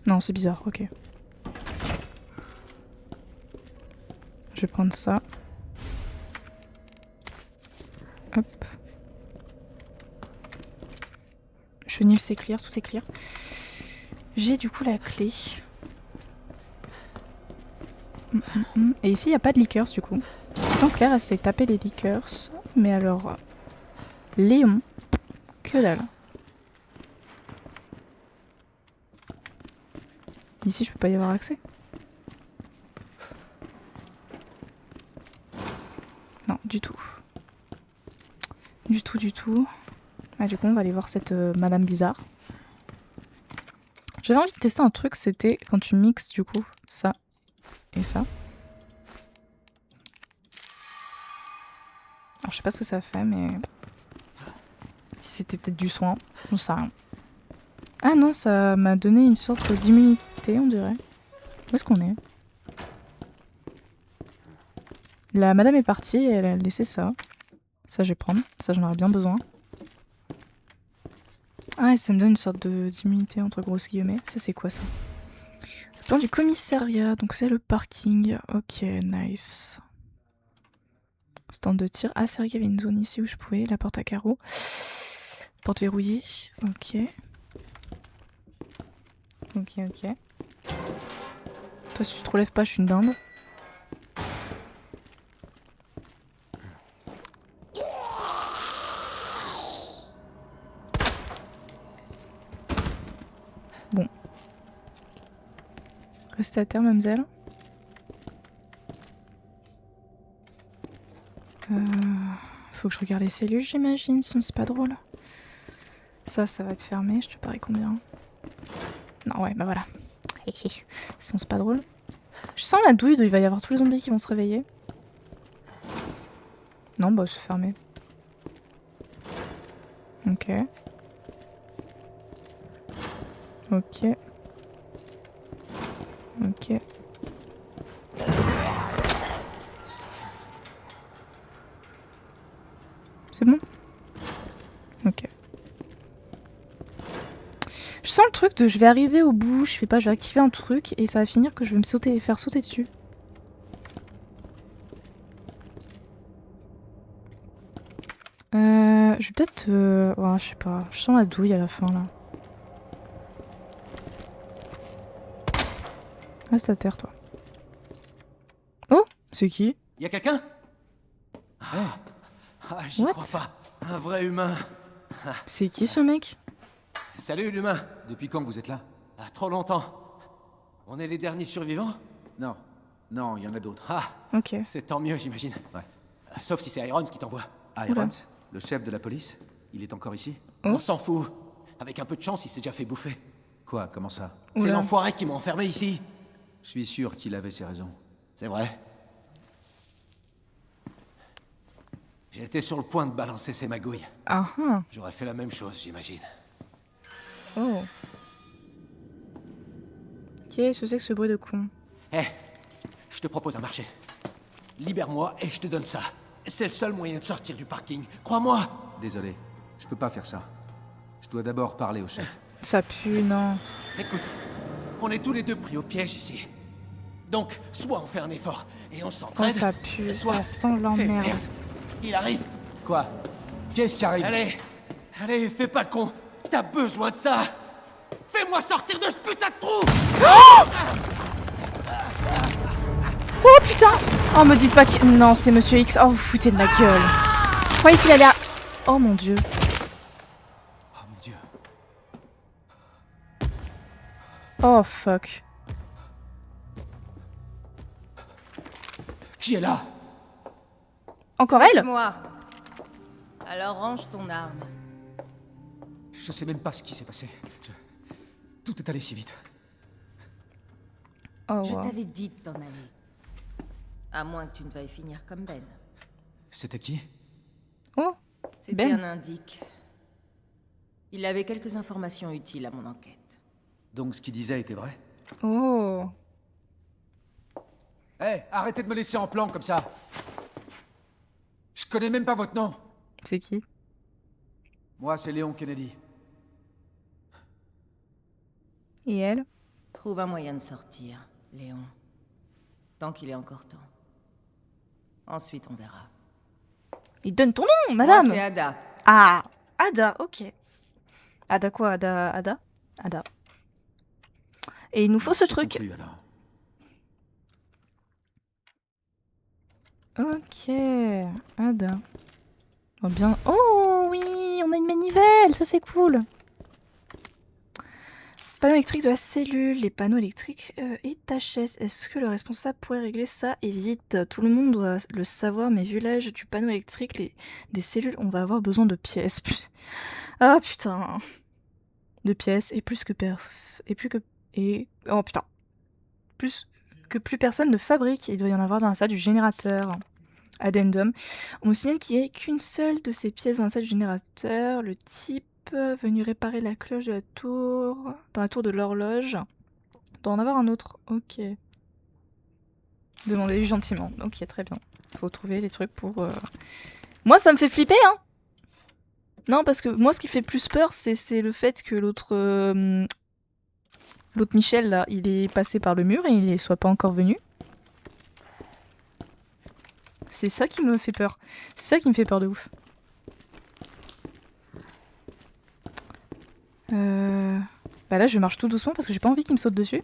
Non, c'est bizarre, ok. Je vais prendre ça. Hop. Chenil, c'est clear, tout est clear. J'ai du coup la clé. Et ici, il n'y a pas de liqueurs du coup. Pourtant, Claire, elle s'est tapé les liqueurs. Mais alors, Léon, que dalle. Ici, je peux pas y avoir accès. Non, du tout. Du tout, du tout. Ah, du coup, on va aller voir cette madame bizarre. J'avais envie de tester un truc, c'était quand tu mixes du coup ça et ça. Alors je sais pas ce que ça fait, mais si c'était peut-être du soin, j'en sais rien. Ah non, ça m'a donné une sorte d'immunité, on dirait. Où est-ce qu'on est? La madame est partie et elle a laissé ça. Ça je vais prendre, ça j'en aurais bien besoin. Ah, et ça me donne une sorte d'immunité entre grosses guillemets. Ça c'est quoi ça? Le plan du commissariat, donc c'est le parking. Ok, nice. Stand de tir. Ah, c'est vrai qu'il y avait une zone ici où je pouvais. La porte à carreaux. Porte verrouillée. Ok. Ok, ok. Toi, si tu te relèves pas, je suis une dinde. Bon. Restez à terre, mademoiselle. Faut que je regarde les cellules, j'imagine, sinon c'est pas drôle. Ça va être fermé, je te parie combien? Non, ouais, bah voilà. Sinon c'est pas drôle. Je sens la douille, il va y avoir tous les zombies qui vont se réveiller. Non, bah c'est fermé. Ok. Ok. Ok. C'est bon? Ok. Je sens le truc de je vais arriver au bout, je vais activer un truc et ça va finir que je vais faire sauter dessus. Je vais peut-être... ouais, je sais pas, je sens la douille à la fin là. Reste à terre toi. Oh, c'est qui? Y'a quelqu'un? J'y What? crois pas. Un vrai humain. C'est qui ce mec? Salut l'humain. Depuis quand vous êtes là? Trop longtemps. On est les derniers survivants? Non. Non, il y en a d'autres. Ah, Ok. c'est tant mieux j'imagine. Ouais. Sauf si c'est Irons qui t'envoie. Irons, le chef de la police, il est encore ici? On s'en fout. Avec un peu de chance, il s'est déjà fait bouffer. Quoi, comment ça? C'est Oula. l'enfoiré qui m'a enfermé ici. Je suis sûr qu'il avait ses raisons. C'est vrai. J'étais sur le point de balancer ses magouilles. Ah ah. J'aurais fait la même chose, j'imagine. Oh. Qu'est-ce que c'est que ce bruit de con? Je te propose un marché. Libère-moi et je te donne ça. C'est le seul moyen de sortir du parking. Crois-moi. Désolé, je peux pas faire ça. Je dois d'abord parler au chef. Ça pue, non. Écoute, on est tous les deux pris au piège ici. Donc, soit on fait un effort et on Oh, s'entraide. ça pue, soit... ça sent Eh, l'emmerde. merde, il arrive. Quoi? Qu'est-ce qui arrive? Allez, fais pas le con. T'as besoin de ça. Fais-moi sortir de ce putain de trou. Oh putain! Oh, me dites pas que... Non, c'est Monsieur X. Oh, vous foutez de la gueule. Je croyais qu'il allait à... Oh mon dieu. Oh mon dieu. Oh fuck. Qui est là? Encore elle? Moi. Alors range ton arme. Je sais même pas ce qui s'est passé. Tout est allé si vite. Oh Je wow. t'avais dit de t'en aller. À moins que tu ne veuilles finir comme Ben. C'était qui? Oh, C'était Ben. un indique. Il avait quelques informations utiles à mon enquête. Donc ce qu'il disait était vrai? Oh. Hé, arrêtez de me laisser en plan comme ça. Je connais même pas votre nom. C'est qui? Moi, c'est Léon Kennedy. Et elle? Trouve un moyen de sortir, Léon. Tant qu'il est encore temps. Ensuite, on verra. Il donne ton nom, madame! Moi, c'est Ada. Ah! Ada, ok. Ada quoi? Ada? Et il nous faut ce J'ai truc. compris, alors. Ok. Ada. Oh bien. Oh oui! On a une manivelle! Ça c'est cool! Panneau électrique de la cellule, les panneaux électriques et ta chaise. Est-ce que le responsable pourrait régler ça? Et vite, tout le monde doit le savoir, mais vu l'âge du panneau électrique, des cellules, on va avoir besoin de pièces. Ah putain. De pièces et plus que oh putain. Plus que plus personne ne fabrique. Il doit y en avoir dans la salle du générateur. Addendum. On me signale qu'il n'y a qu'une seule de ces pièces dans la salle du générateur. Le type venu réparer la cloche de la tour, dans la tour de l'horloge. Il doit en avoir un autre. Ok. Demandez-lui gentiment. Ok, très bien. Faut trouver les trucs pour... Moi, ça me fait flipper, hein. Non, parce que moi, ce qui fait plus peur, c'est le fait que l'autre Michel, là, il est passé par le mur et il ne soit pas encore venu. C'est ça qui me fait peur. C'est ça qui me fait peur de ouf. Bah là, je marche tout doucement parce que j'ai pas envie qu'il me saute dessus.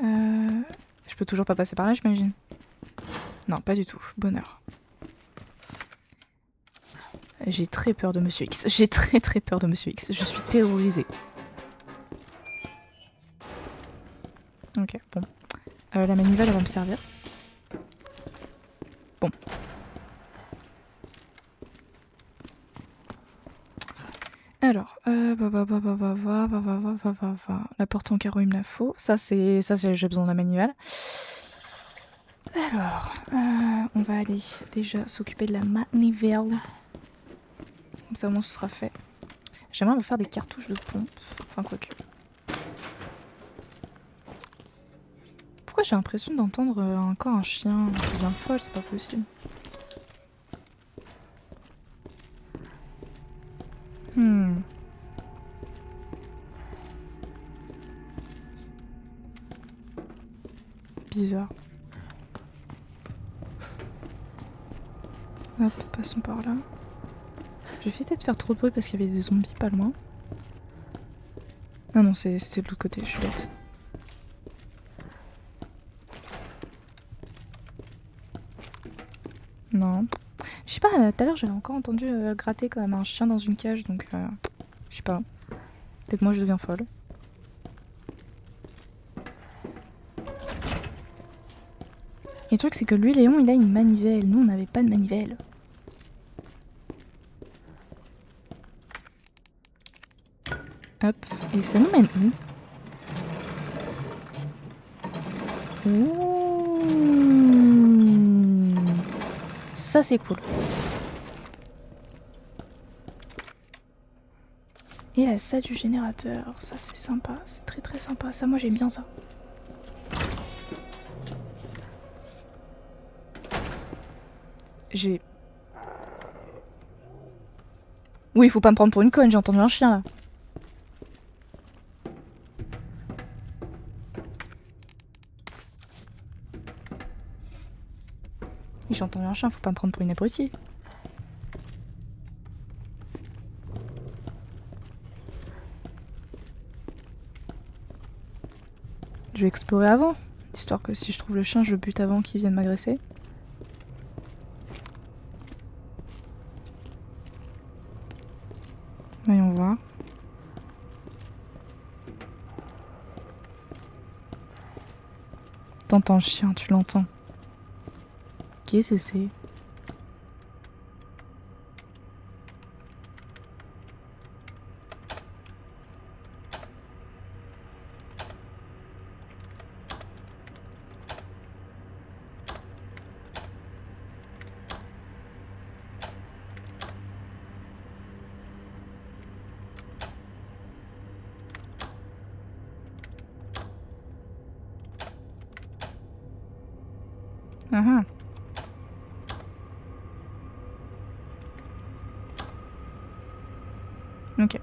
Je peux toujours pas passer par là, j'imagine. Non, pas du tout. Bonheur. J'ai très peur de Monsieur X. J'ai très peur de Monsieur X. Je suis terrorisée. Ok, bon. La manivelle, elle va me servir. Bon. Alors, la porte en carreau, il me la faut. Ça, j'ai besoin de la manivelle. Alors, on va aller déjà s'occuper de la manivelle. Comme ça, au moins, ce sera fait. J'aimerais me faire des cartouches de pompe. Enfin, quoique. Pourquoi j'ai l'impression d'entendre encore un chien? Je deviens folle, c'est pas possible. Bizarre. Hop, passons par là. J'ai fait peut-être faire trop de bruit parce qu'il y avait des zombies pas loin. Ah non, c'était de l'autre côté, je suis bête. Non. Je sais pas, tout à l'heure j'avais encore entendu gratter quand même un chien dans une cage, donc je sais pas. Peut-être moi je deviens folle. Et le truc c'est que lui, Léon, il a une manivelle. Nous, on n'avait pas de manivelle. Hop, et ça nous mène où? Ouh. Ça c'est cool. Et la salle du générateur, ça c'est sympa, c'est très très sympa. Ça, moi j'aime bien ça. J'ai... Oui, il faut pas me prendre pour une conne, j'ai entendu un chien là. J'ai entendu un chien, faut pas me prendre pour une abrutie. Je vais explorer avant, histoire que si je trouve le chien, je le bute avant qu'il vienne m'agresser. Voyons voir. T'entends le chien, tu l'entends. Qu'est-ce que c'est? Ah ah. Ok.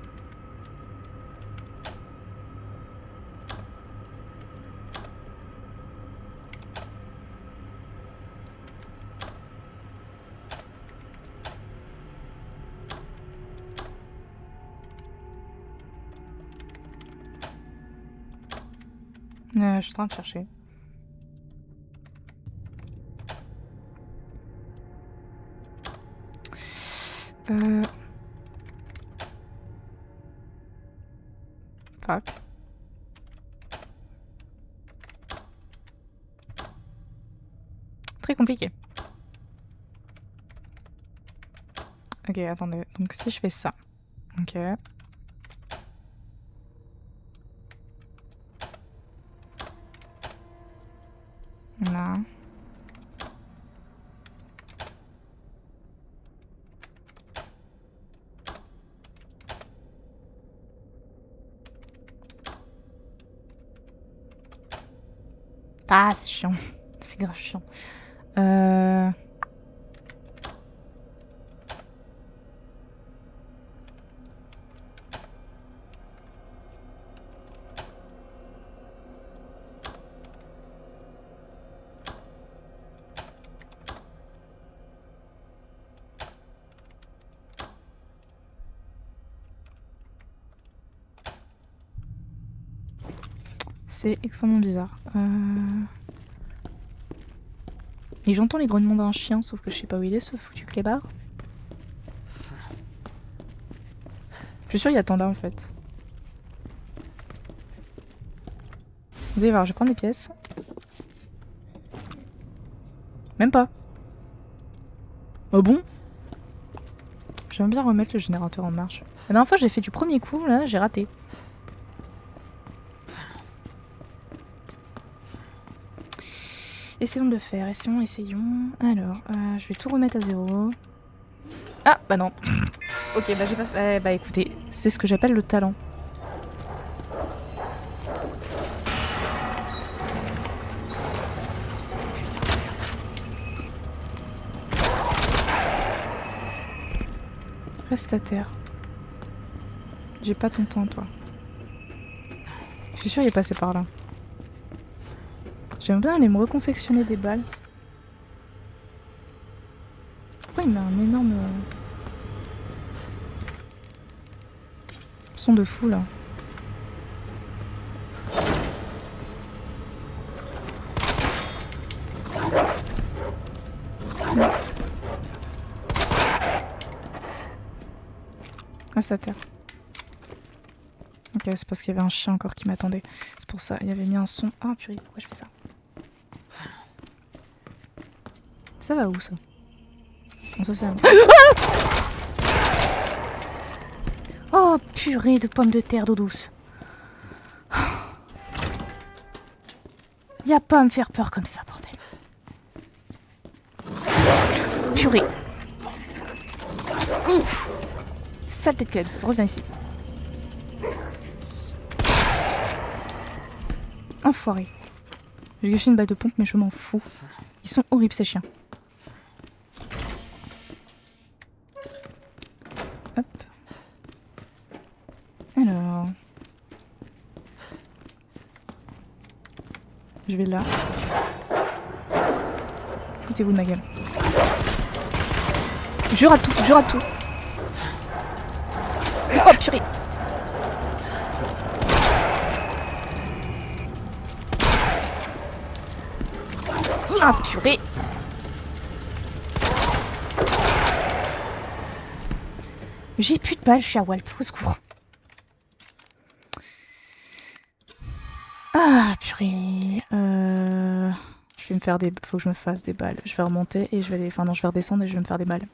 Je suis en train de chercher. Fuck. Très compliqué. Ok, attendez. Donc si je fais ça. Ok. Là. Ah, c'est chiant. C'est grave chiant. C'est extrêmement bizarre. Et j'entends les grognements d'un chien, sauf que je sais pas où il est, ce foutu clébard. Je suis sûre qu'il attend là en fait. Vous allez voir, je vais prendre des pièces. Même pas. Oh bon? J'aime bien remettre le générateur en marche. La dernière fois j'ai fait du premier coup, là j'ai raté. Essayons de le faire, essayons. Alors, je vais tout remettre à zéro. Ah, bah non. Ok, bah j'ai pas... bah écoutez, c'est ce que j'appelle le talent. Reste à terre. J'ai pas ton temps, toi. Je suis sûre il est passé par là. J'aimerais bien aller me reconfectionner des balles. Pourquoi il met un énorme... son de fou, là. Reste à terre. Ok, c'est parce qu'il y avait un chien encore qui m'attendait. C'est pour ça, il avait mis un son. Ah purée, pourquoi je fais ça? Ça va où ça? Non, ça c'est... Oh purée de pommes de terre d'eau douce. Y'a pas à me faire peur comme ça, bordel. Purée. Ouf. Saleté de Kebs, reviens ici. Enfoiré. J'ai gâché une balle de pompe mais je m'en fous. Ils sont horribles ces chiens. Hop. Alors. Je vais là. Foutez-vous de ma gueule. Je rate tout, je rate tout. Oh purée. Ah purée. J'ai plus de balles, je suis à Walp, au secours. Ah purée. Je vais me faire des... Faut que je me fasse des balles. Je vais remonter et je vais... Enfin non, je vais redescendre et je vais me faire des balles.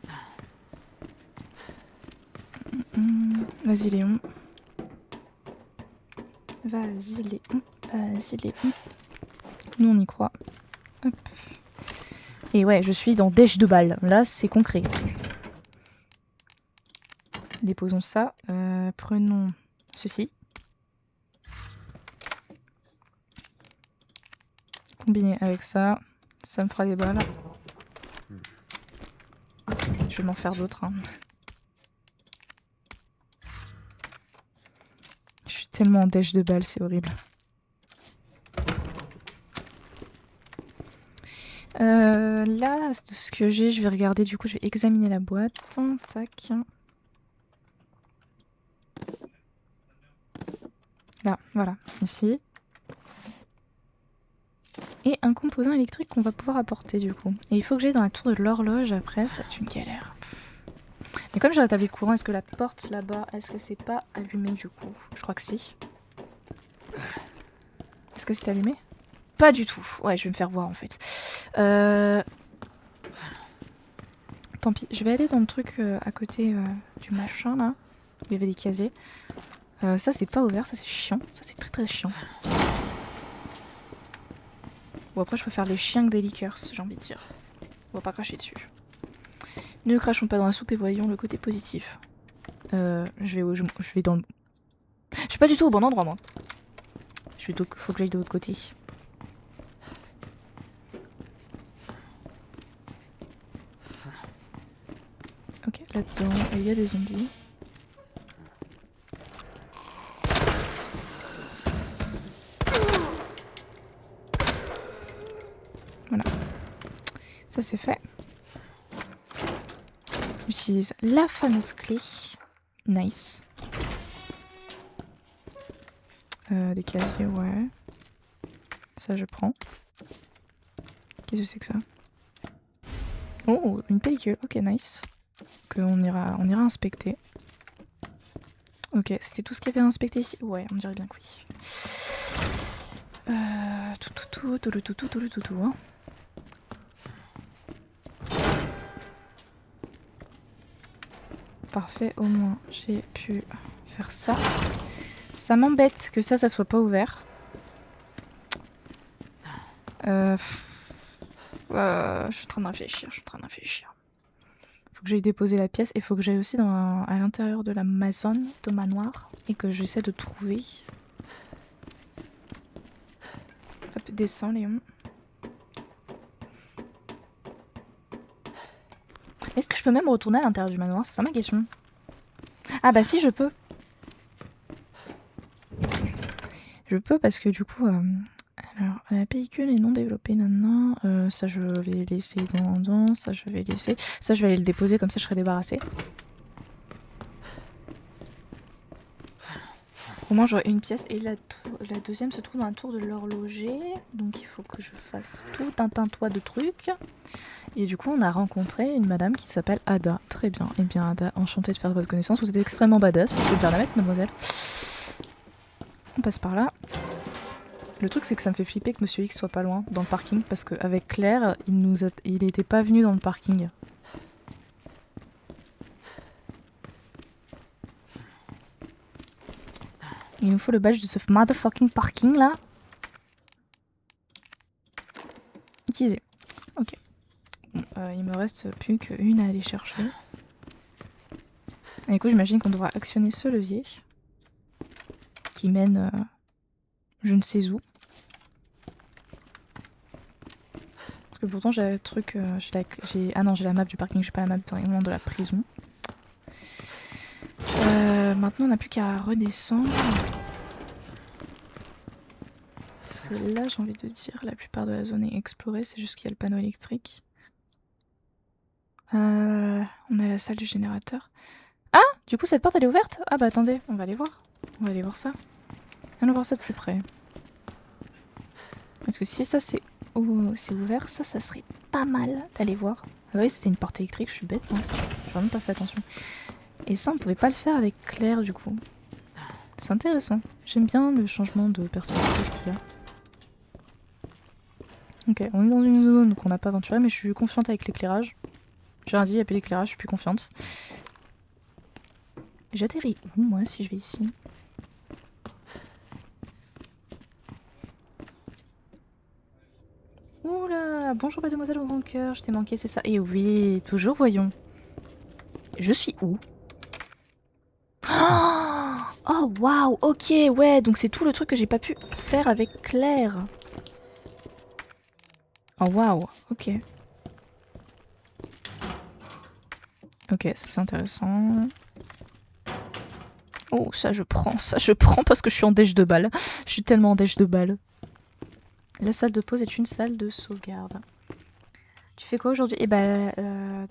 Vas-y Léon. Vas-y Léon. Vas-y Léon. Nous on y croit. Hop. Et ouais, je suis dans dèche de balles. Là, c'est concret. Déposons ça. Prenons ceci. Combiné avec ça. Ça me fera des balles. Je vais m'en faire d'autres. Hein. Je suis tellement en dèche de balles, c'est horrible. Là, ce que j'ai, je vais regarder. Du coup, je vais examiner la boîte. Tac. Là, voilà, ici. Et un composant électrique qu'on va pouvoir apporter du coup. Et il faut que j'aille dans la tour de l'horloge après, ça va être une galère. Mais comme j'ai rétabli le courant, est-ce que la porte là-bas, est-ce que c'est pas allumé du coup? Je crois que si. Est-ce que c'est allumé? Pas du tout. Ouais, je vais me faire voir en fait. Tant pis, je vais aller dans le truc à côté du machin là. Où il y avait des casiers. Ça c'est pas ouvert, ça c'est chiant. Ça c'est très très chiant. Bon après je peux faire les chiens que des liqueurs, j'ai envie de dire. On va pas cracher dessus. Ne crachons pas dans la soupe et voyons le côté positif. Je vais dans le... Je suis pas du tout au bon endroit moi. Faut que j'aille de l'autre côté. Ok, là-dedans, il y a des zombies. Voilà. Ça c'est fait. J'utilise la fameuse clé. Nice. Des casiers, ouais. Ça je prends. Qu'est-ce que c'est que ça? Oh, une pellicule. Ok, nice. On ira inspecter. Ok, c'était tout ce qu'il y avait à inspecter ici? Ouais, on dirait bien que oui. Tout. Hein. Parfait, au moins j'ai pu faire ça. Ça m'embête que ça soit pas ouvert. Je suis en train de réfléchir, Faut Faut que j'aille déposer la pièce et faut que j'aille aussi à l'intérieur de la maison, de manoir, et que j'essaie de trouver. Hop, descends Léon. Est-ce que je peux même retourner à l'intérieur du manoir? C'est ça ma question. Ah bah si, je peux. Je peux parce que du coup... alors, la pellicule est non développée, non. Ça je vais laisser dans... Ça je vais laisser... Ça je vais aller le déposer, comme ça je serai débarrassée. Au moins j'aurai une pièce et la deuxième se trouve dans la tour de l'horloger. Donc il faut que je fasse tout un tintois de trucs. Et du coup on a rencontré une madame qui s'appelle Ada. Très bien. Eh bien Ada, enchantée de faire votre connaissance. Vous êtes extrêmement badass. Je peux bien la mettre mademoiselle. On passe par là. Le truc c'est que ça me fait flipper que Monsieur X soit pas loin dans le parking. Parce qu'avec Claire, il était pas venu dans le parking. Il nous faut le badge de ce motherfucking parking là. Utilisé. Ok. Bon, il me reste plus qu'une à aller chercher. Et du coup j'imagine qu'on devra actionner ce levier. Qui mène je ne sais où. Parce que pourtant j'ai le truc... Ah non j'ai la map du parking, j'ai pas la map directement de la prison. Maintenant on n'a plus qu'à redescendre. Parce que là j'ai envie de dire la plupart de la zone est explorée, c'est juste qu'il y a le panneau électrique. On a la salle du générateur. Ah, du coup cette porte elle est ouverte? Ah bah attendez, on va aller voir. On va aller voir ça. Allons voir ça de plus près. Parce que si ça c'est ouvert, ça serait pas mal d'aller voir. Ah oui c'était une porte électrique, je suis bête moi. J'ai vraiment pas fait attention. Et ça on pouvait pas le faire avec Claire du coup. C'est intéressant. J'aime bien le changement de perspective qu'il y a. Ok, on est dans une zone qu'on n'a pas aventurée, mais je suis confiante avec l'éclairage. J'ai rien dit, il n'y a plus d'éclairage, je suis plus confiante. J'atterris où moi si je vais ici? Oula, bonjour mademoiselle au grand cœur, je t'ai manqué, c'est ça. Et oui, toujours voyons. Je suis où? Oh waouh, ok, ouais, donc c'est tout le truc que j'ai pas pu faire avec Claire. Oh waouh, ok. Ok, ça c'est intéressant. Oh, ça je prends parce que je suis en dèche de balle. Je suis tellement en dèche de balle. La salle de pause est une salle de sauvegarde. Tu fais quoi aujourd'hui? Eh ben,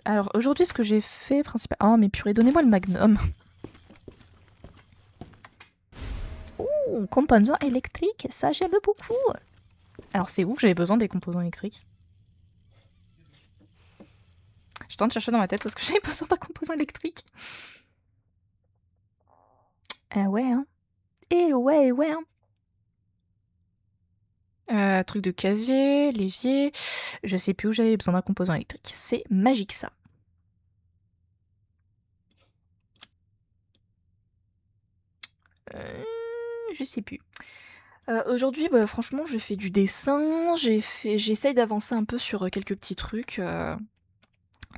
alors aujourd'hui ce que j'ai fait principalement... Oh mais purée, donnez-moi le magnum. Ouh, composants électriques, ça j'aime beaucoup. Alors c'est où que j'avais besoin des composants électriques? Je tente de chercher dans ma tête parce que j'avais besoin d'un composant électrique. Ah ouais, hein. Eh ouais, ouais, hein. Truc de casier, l'évier. Je sais plus où j'avais besoin d'un composant électrique. C'est magique ça. Je sais plus. Aujourd'hui, bah, franchement, j'ai fait du dessin. J'essaye d'avancer un peu sur quelques petits trucs.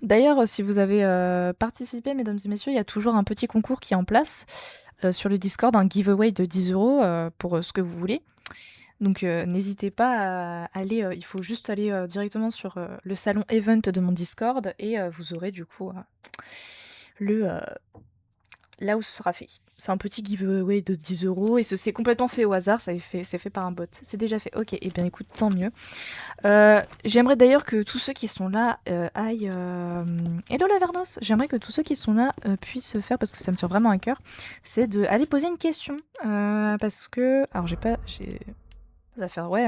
D'ailleurs, si vous avez participé, mesdames et messieurs, il y a toujours un petit concours qui est en place sur le Discord, un giveaway de 10 € pour ce que vous voulez. Donc n'hésitez pas à aller, il faut juste aller directement sur le salon event de mon Discord et vous aurez du coup là où ce sera fait. C'est un petit giveaway de 10 € et c'est complètement fait au hasard, c'est fait par un bot. C'est déjà fait. Ok, et bien écoute, tant mieux. J'aimerais d'ailleurs que tous ceux qui sont là aillent... Hello Lavernos. J'aimerais que tous ceux qui sont là puissent faire, parce que ça me tient vraiment à cœur, c'est d'aller poser une question. Parce que... Alors j'ai ça va faire... Ouais,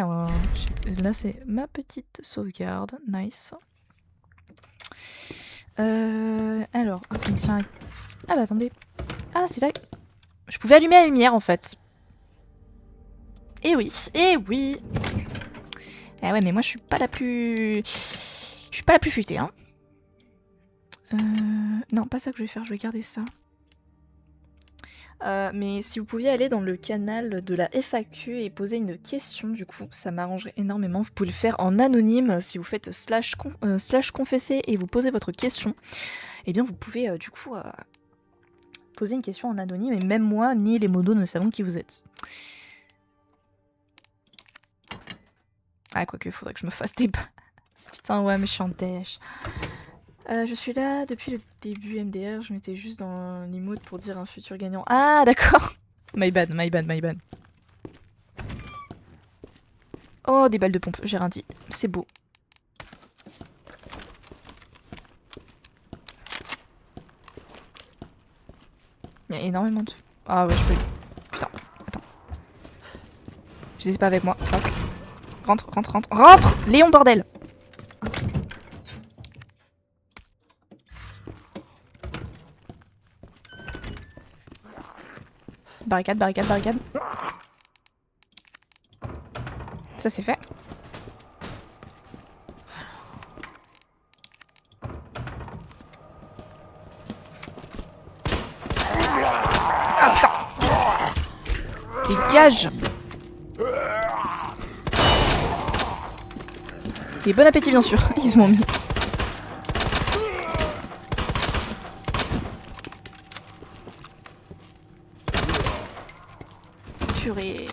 là c'est ma petite sauvegarde. Nice. Alors, ça me tient à... Ah bah attendez. Ah c'est là... Je pouvais allumer la lumière en fait. Eh oui, eh oui. Eh ouais, mais moi je suis pas la plus... Je suis pas la plus futée, hein. Non, pas ça que je vais faire, je vais garder ça. Mais si vous pouviez aller dans le canal de la FAQ et poser une question, du coup, ça m'arrangerait énormément. Vous pouvez le faire en anonyme si vous faites slash confesser et vous posez votre question. Eh bien, vous pouvez du coup poser une question en anonyme et même moi ni les modos ne savons qui vous êtes. Ah, quoique, faudrait que je me fasse des balles. Putain, ouais, mais je suis en dèche. Je suis là depuis le début MDR, je m'étais juste dans l'emote pour dire un futur gagnant. Ah, d'accord. My bad, my bad, my bad. Oh, des balles de pompe, j'ai rien dit. C'est beau. Il y a énormément de... Ah ouais, je peux... Putain, attends. Je sais pas avec moi. Fuck. Rentre, rentre, rentre. Rentre Léon, bordel. Barricade, barricade, barricade. Ça c'est fait. Ah putain. Dégage. Et bon appétit bien sûr, ils m'ont mis. Purée.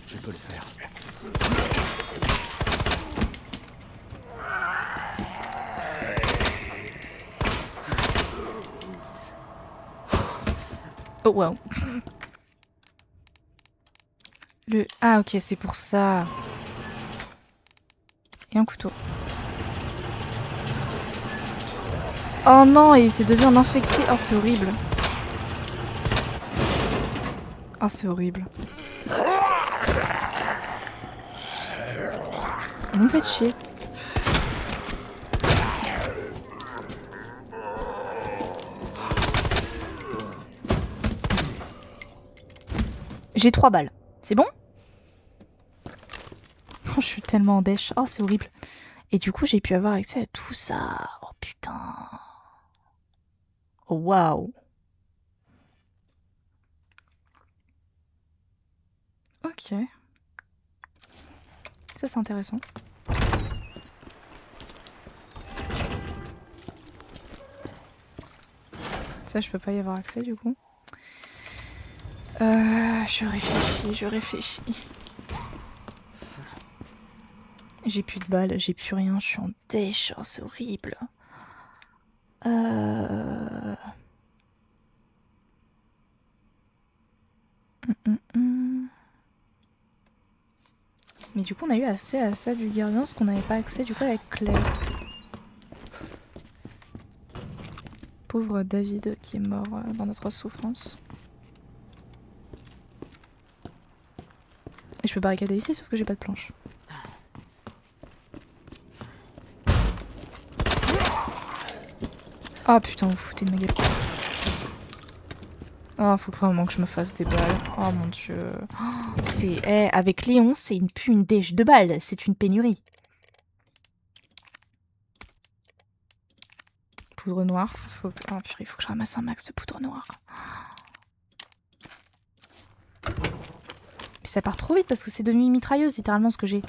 Je peux le faire. Oh wow. Le... Ah ok, c'est pour ça. Et un couteau. Oh non, et c'est devenu un infecté. Oh, c'est horrible. Oh, c'est horrible. Vous me faites chier. J'ai 3 balles. C'est bon? Oh, je suis tellement en dèche. Oh, c'est horrible. Et du coup, j'ai pu avoir accès à tout ça. Oh putain. Oh waouh. Ok. Ça, c'est intéressant. Ça, je peux pas y avoir accès du coup. Je réfléchis, je réfléchis. J'ai plus de balles, j'ai plus rien, je suis en dèche, oh, c'est horrible. Mais du coup, on a eu accès à ça du gardien, ce qu'on n'avait pas accès du coup avec Claire. Pauvre David qui est mort dans notre souffrance. Et je peux barricader ici, sauf que j'ai pas de planche. Ah putain, vous foutez de ma gueule. Oh, faut vraiment que je me fasse des balles. Oh mon dieu. Oh, c'est... Eh, avec Léon, c'est plus une dèche de balles, c'est une pénurie. Poudre noire. Oh purée, il faut que je ramasse un max de poudre noire. Mais ça part trop vite parce que c'est devenu une mitrailleuse, littéralement, ce que j'ai.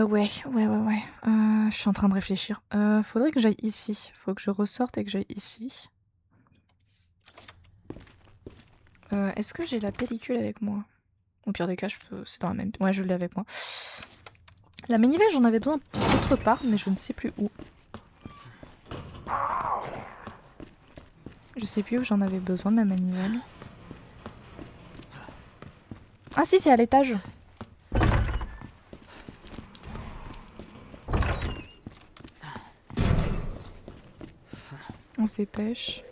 Ouais. Je suis en train de réfléchir. Faudrait que j'aille ici. Faut que je ressorte et que j'aille ici. Est-ce que j'ai la pellicule avec moi? Au pire des cas, c'est dans la même... Ouais, je l'ai avec moi. La manivelle, j'en avais besoin d'autre part, mais je ne sais plus où. Je sais plus où j'en avais besoin de la manivelle. Ah si, c'est à l'étage. On se dépêche.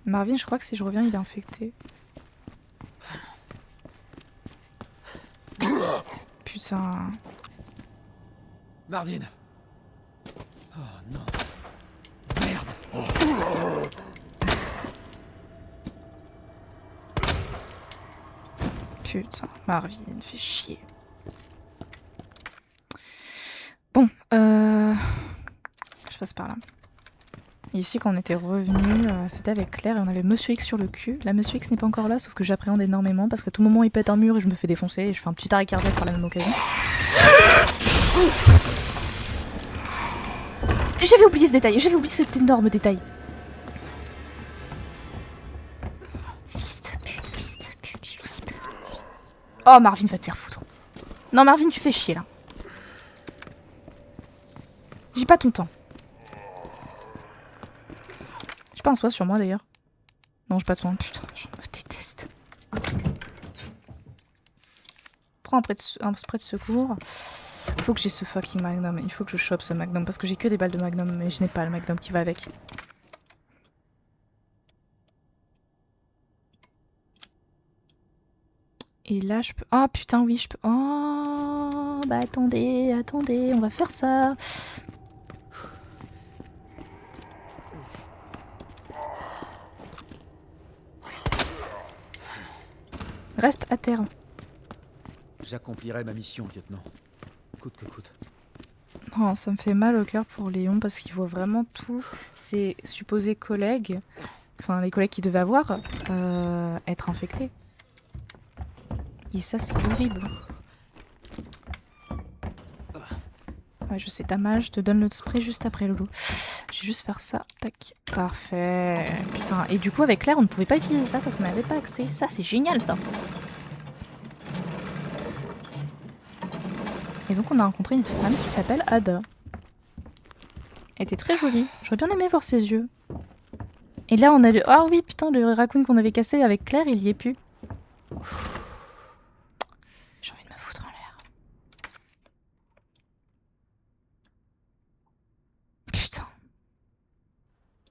Marvin, je crois que si je reviens, il est infecté. Putain. Marvin. Oh non. Merde. Putain, Marvin, fait chier. Bon, je passe par là. Et ici, quand on était revenu, c'était avec Claire et on avait Monsieur X sur le cul. La Monsieur X n'est pas encore là, sauf que j'appréhende énormément parce qu'à tout moment il pète un mur et je me fais défoncer et je fais un petit arrêt cardiaque par la même occasion. J'avais oublié ce détail, j'avais oublié cet énorme détail. Fils de pute, j'ai si peur. Oh Marvin, va te faire foutre. Non Marvin, tu fais chier là. J'ai pas ton temps. J'ai pas un soin sur moi d'ailleurs. Non, j'ai pas de soin. Putain, je me déteste. Prends un spray de secours. Il faut que j'ai ce fucking magnum. Il faut que je chope ce magnum parce que j'ai que des balles de magnum mais je n'ai pas le magnum qui va avec. Et là je peux... Oh putain oui je peux... Oh bah attendez, on va faire ça. Reste à terre. J'accomplirai ma mission, lieutenant. Coûte que coûte. Oh, ça me fait mal au cœur pour Léon parce qu'il voit vraiment tous ses supposés collègues, enfin les collègues qu'il devait avoir, être infectés. Et ça c'est horrible. Ouais je sais, t'as mal, je te donne le spray juste après Lolo. Je vais juste faire ça, tac. Parfait. Putain, et du coup avec Claire on ne pouvait pas utiliser ça parce qu'on n'avait pas accès. Ça c'est génial ça. Et donc on a rencontré une femme qui s'appelle Ada. Elle était très jolie. J'aurais bien aimé voir ses yeux. Et là on a le... Ah oui putain, le raccoon qu'on avait cassé avec Claire, il y est plus. J'ai envie de me foutre en l'air. Putain.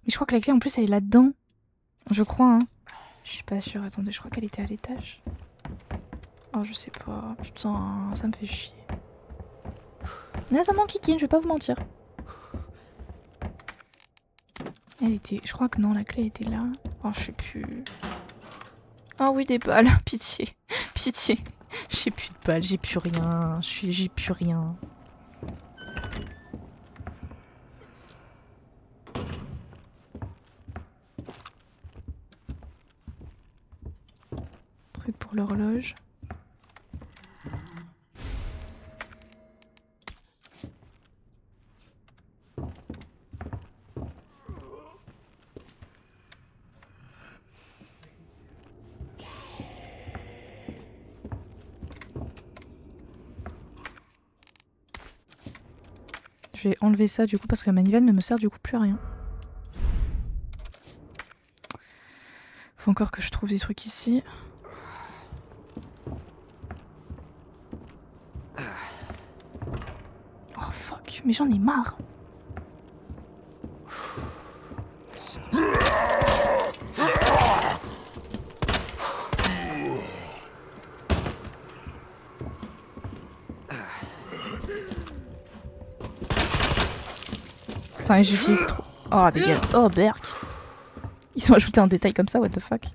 Mais je crois que la clé en plus elle est là-dedans. Je crois hein. Je suis pas sûre, attendez, je crois qu'elle était à l'étage. Oh je sais pas, putain, ça me fait chier. Là ça m'enquiquine, je vais pas vous mentir. Elle était... Je crois que non, la clé était là. Oh, je sais plus. Ah oui, des balles. Pitié. Pitié. J'ai plus de balles, j'ai plus rien. J'ai plus rien. Truc pour l'horloge. Je vais enlever ça du coup parce que la manivelle ne me sert du coup plus à rien. Faut encore que je trouve des trucs ici. Oh fuck, mais j'en ai marre. Putain, et j'utilise trop. Oh, dégage. Oh, berk. Ils ont ajouté un détail comme ça, what the fuck.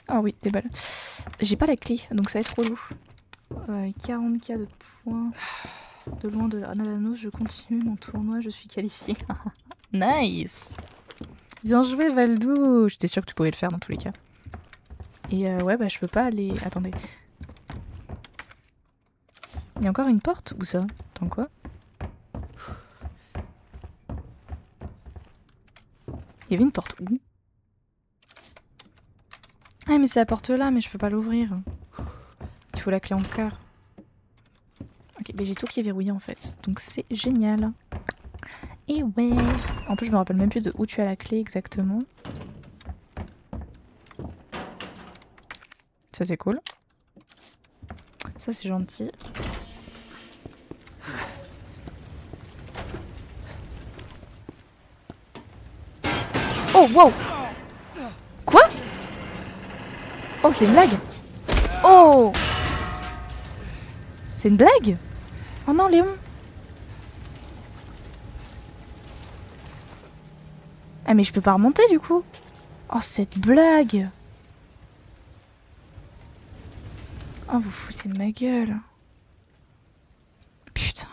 Ah oui, des balles. J'ai pas la clé, donc ça va être relou. 40k de points. De loin de Analanos, je continue mon tournoi, je suis qualifiée. Nice. Bien joué, Valdou. J'étais sûre que tu pouvais le faire dans tous les cas. Et ouais, bah je peux pas aller... Attendez. Il y a encore une porte? Où ça? Attends, quoi? Il y avait une porte où? Ah mais c'est la porte là, mais je peux pas l'ouvrir. Il faut la clé en cœur. Ok, mais j'ai tout qui est verrouillé en fait, donc c'est génial. Et ouais. En plus je me rappelle même plus de où tu as la clé exactement. Ça c'est cool. Ça c'est gentil. Oh wow. Quoi? Oh c'est une blague. Oh. C'est une blague? Oh non Léon. Ah mais je peux pas remonter du coup. Oh cette blague. Oh, vous foutez de ma gueule. Putain.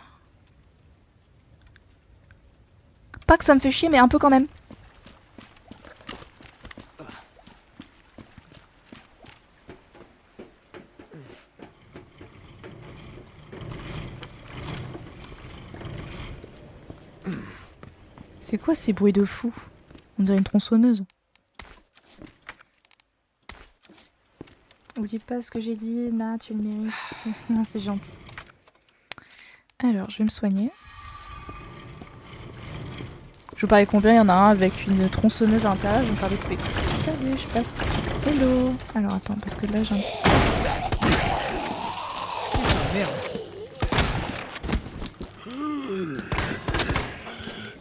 Pas que ça me fait chier, mais un peu quand même. C'est quoi ces bruits de fou? On dirait une tronçonneuse. Vous dites pas ce que j'ai dit, Nah, tu le mérites. Non, c'est gentil. Alors, je vais me soigner. Je vous parie combien il y en a un avec une tronçonneuse à l'intérieur, je vais me faire découper. Salut, je passe. Hello. Alors attends, parce que là j'ai un petit... Merde.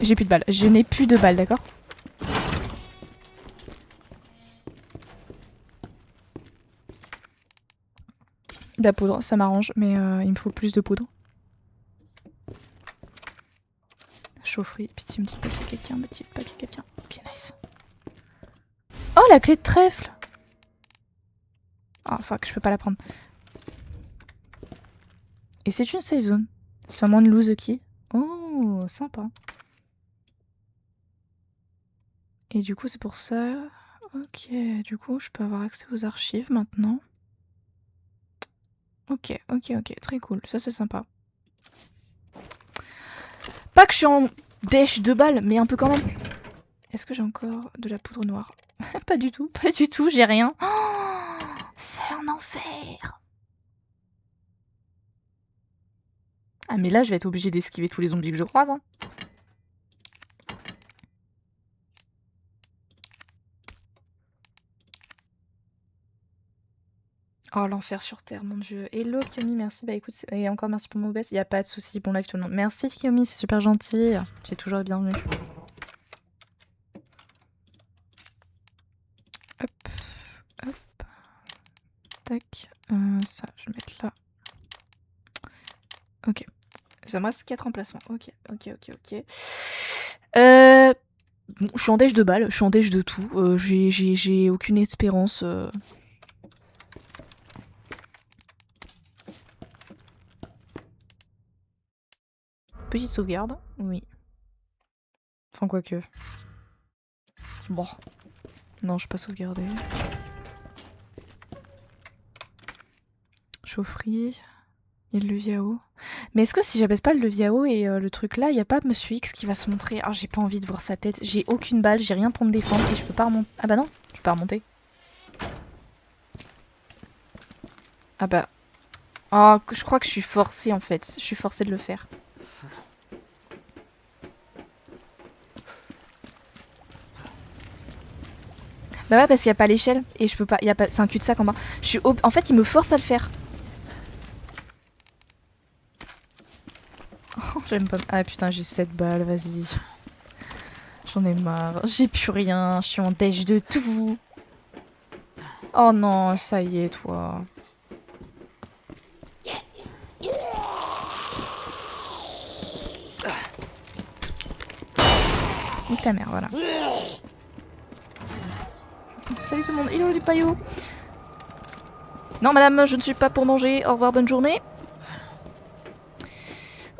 J'ai plus de balles. Je n'ai plus de balles, d'accord? De la poudre, ça m'arrange, mais il me faut plus de poudre. Chaufferie, petit paquet quelqu'un, petit paquet quelqu'un. Ok, nice. Oh, la clé de trèfle! Ah, fuck, je peux pas la prendre. Et c'est une safe zone. Someone lose a key. Oh, sympa. Et du coup, c'est pour ça... Ok, du coup, je peux avoir accès aux archives maintenant. Ok, très cool. Ça, c'est sympa. Pas que je suis en dèche de balles, mais un peu quand même. Est-ce que j'ai encore de la poudre noire? Pas du tout, j'ai rien. Oh, c'est un enfer. Ah mais là, je vais être obligée d'esquiver tous les zombies que je croise. Hein. Oh, l'enfer sur Terre, mon dieu. Hello Kiyomi, merci. Bah écoute, et encore merci pour mon baisse. Y a pas de souci. Bon live tout le monde. Merci Kiyomi, c'est super gentil. Tu es toujours bienvenue. Hop, hop. Tac. Ça, je vais mettre là. Ok. Ça me reste 4 emplacements. Ok. Bon, je suis en dèche de balles, je suis en dèche de tout. J'ai aucune espérance. Petite sauvegarde, oui. Enfin, quoique. Bon. Non, je vais pas sauvegarder. Chaufferie. Il y a le levier à eau. Mais est-ce que si j'abaisse pas le levier à eau et le truc là, il n'y a pas Monsieur X qui va se montrer? Ah, j'ai pas envie de voir sa tête. J'ai aucune balle, j'ai rien pour me défendre et je peux pas remonter. Ah bah non, je peux pas remonter. Ah bah. Ah, je crois que je suis forcée en fait. Je suis forcée de le faire. Bah ouais, parce qu'il n'y a pas l'échelle et je peux pas. Y a pas... C'est un cul-de-sac en bas. En fait, il me force à le faire. Oh, j'aime pas. Ah putain, j'ai 7 balles, vas-y. J'en ai marre. J'ai plus rien. Je suis en dèche de tout. Oh non, ça y est, toi. Nique ta mère, voilà. Salut tout le monde, hello les paillots. Non madame, je ne suis pas pour manger, au revoir, bonne journée.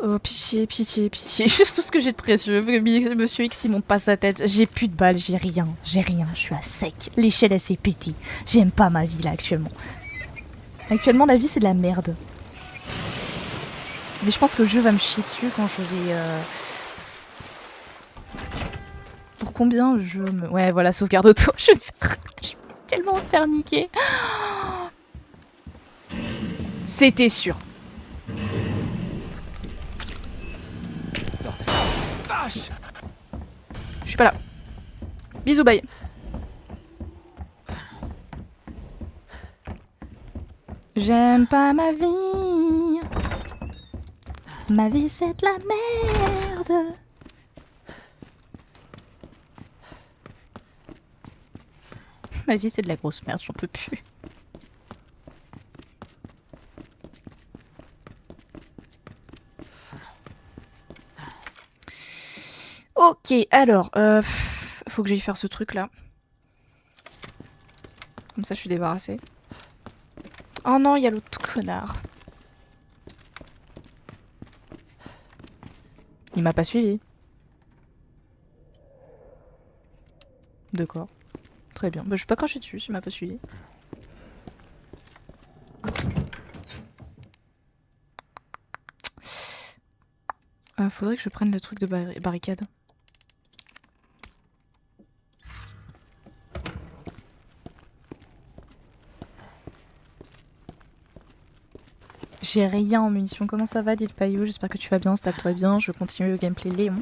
Oh pitié, juste tout ce que j'ai de précieux. Monsieur X il monte pas sa tête, j'ai plus de balles, j'ai rien, je suis à sec. L'échelle elle s'est pétée, j'aime pas ma vie là actuellement. Actuellement la vie c'est de la merde. Mais je pense que le jeu va me chier dessus quand je vais... Pour combien je me... Ouais voilà, sauvegarde auto, je vais tellement me faire niquer. C'était sûr. Vache. Je suis pas là. Bisous, bye. J'aime pas ma vie. Ma vie c'est de la merde. Ma vie c'est de la grosse merde, j'en peux plus. Ok, alors, faut que j'aille faire ce truc là. Comme ça je suis débarrassée. Oh non, il y a l'autre connard. Il m'a pas suivi. D'accord. Très bien. Bah, je vais pas cracher dessus s'il m'a pas suivi. Faudrait que je prenne le truc de barricade. J'ai rien en munitions. Comment ça va, Lil Payou? J'espère que tu vas bien, stack-toi bien. Je continue le gameplay Léon.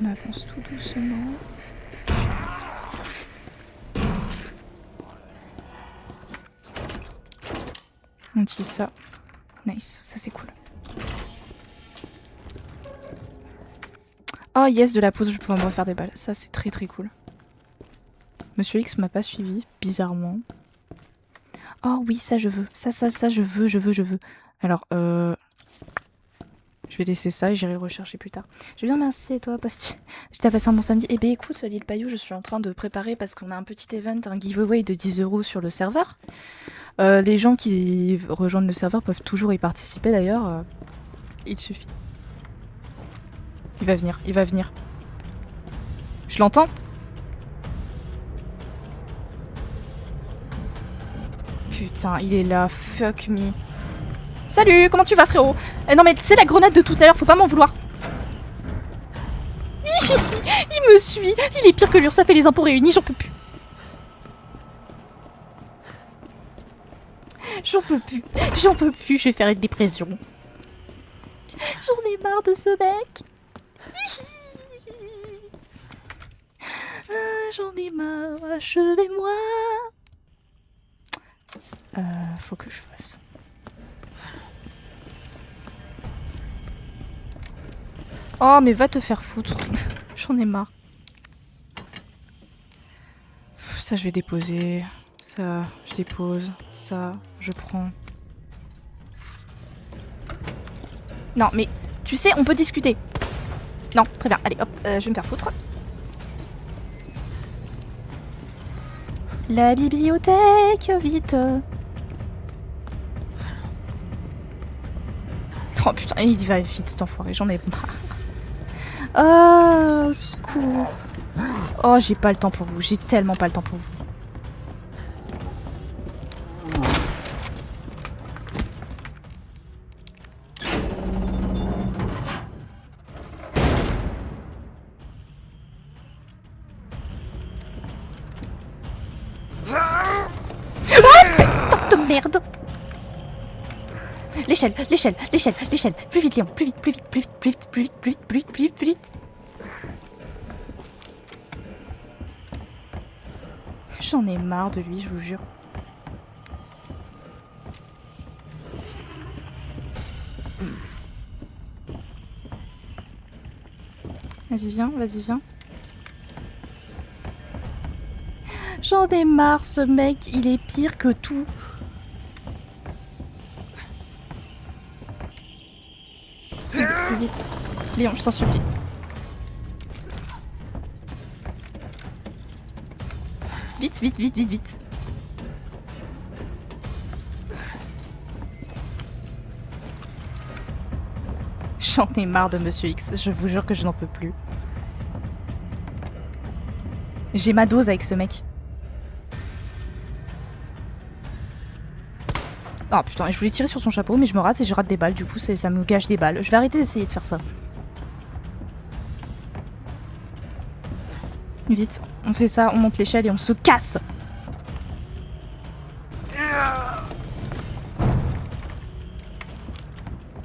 On avance tout doucement. On utilise ça. Nice, ça c'est cool. Oh yes, de la poudre, je vais pouvoir me refaire des balles. Ça c'est très très cool. Monsieur X m'a pas suivi, bizarrement. Oh oui, ça je veux. Ça je veux. Alors, je vais laisser ça et j'irai le rechercher plus tard. Je vais bien, merci, et toi, parce que tu as passé un bon samedi. Eh ben écoute, Lil Payou, je suis en train de préparer parce qu'on a un petit event, un giveaway de 10 € sur le serveur. Les gens qui rejoignent le serveur peuvent toujours y participer d'ailleurs. Il suffit. Il va venir. Je l'entends. Putain, il est là, fuck me. Salut, comment tu vas, frérot? Non mais c'est la grenade de tout à l'heure, faut pas m'en vouloir. Il me suit, il est pire que l'URSSAF et les impôts réunis, j'en peux plus. J'en peux plus, je vais faire une dépression. J'en ai marre de ce mec. J'en ai marre, achevez-moi. Faut que je fasse. Oh mais va te faire foutre. J'en ai marre. Ça je vais déposer. Ça je dépose. Ça je prends. Non mais tu sais on peut discuter. Non très bien. Allez hop je vais me faire foutre. La bibliothèque vite. Oh putain il va vite cet enfoiré. J'en ai marre. Oh, au secours. Oh, j'ai pas le temps pour vous. J'ai tellement pas le temps pour vous. Ah, putain de merde. L'échelle. Plus vite, Léon. Plus vite. J'en ai marre de lui, je vous jure. Vas-y, viens. J'en ai marre, ce mec, il est pire que tout. Plus vite. Léon, je t'en supplie. Vite. J'en ai marre de Monsieur X, je vous jure que je n'en peux plus. J'ai ma dose avec ce mec. Oh putain, je voulais tirer sur son chapeau, mais je me rate et je rate des balles, du coup ça me gâche des balles. Je vais arrêter d'essayer de faire ça. Vite, on fait ça, on monte l'échelle et on se casse.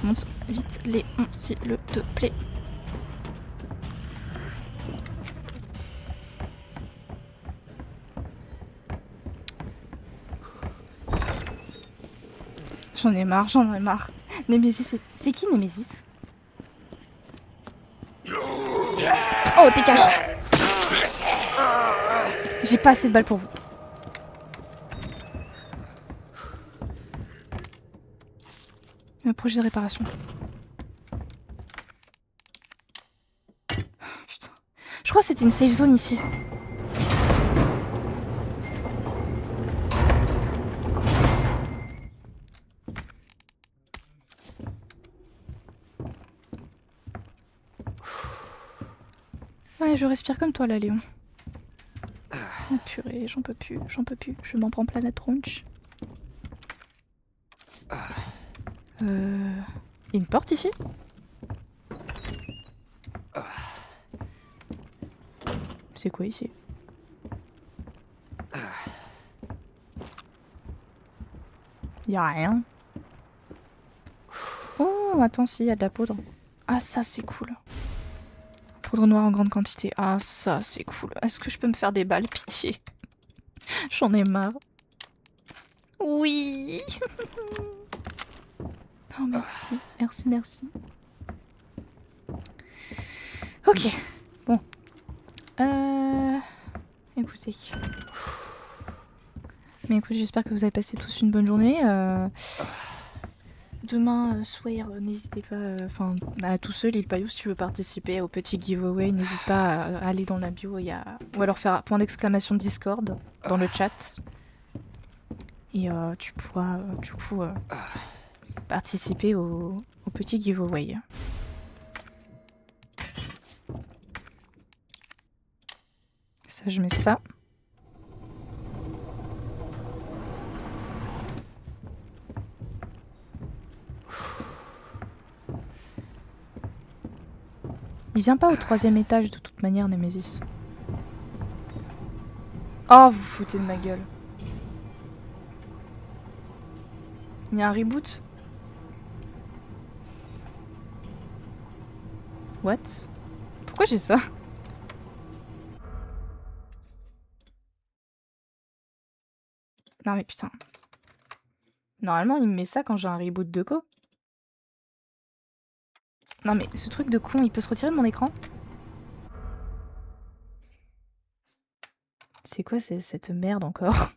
Monte vite, Léon, s'il te plaît. J'en ai marre. Némésis, c'est qui Némésis? Oh, t'es caché. J'ai pas assez de balles pour vous. Projet de réparation. crois que c'était une safe zone ici. Ouais, je respire comme toi là, Léon. Oh purée, j'en peux plus, je m'en prends plein la tronche. Y a une porte ici? C'est quoi ici? Y a rien. Oh, attends, si, y a de la poudre. Ah, ça c'est cool. Poudre noire en grande quantité. Ah, ça c'est cool. Est-ce que je peux me faire des balles, pitié? J'en ai marre. Oui. Oh, merci, merci, merci. Ok, bon. Écoutez. Mais écoute, j'espère que vous avez passé tous une bonne journée. Demain soir, n'hésitez pas, enfin, à tout seul, il Payou, si tu veux participer au petit giveaway, n'hésite pas à aller dans la bio, ou alors faire point d'exclamation Discord dans le chat. Et tu pourras, du coup, participer au petit giveaway. Ça, je mets ça. Il vient pas au 3e étage de toute manière, Nemesis. Oh, vous foutez de ma gueule. Il y a un reboot? What? Pourquoi j'ai ça? Non mais putain. Normalement, il me met ça quand j'ai un reboot de co. Non mais ce truc de con, il peut se retirer de mon écran? C'est quoi cette merde encore?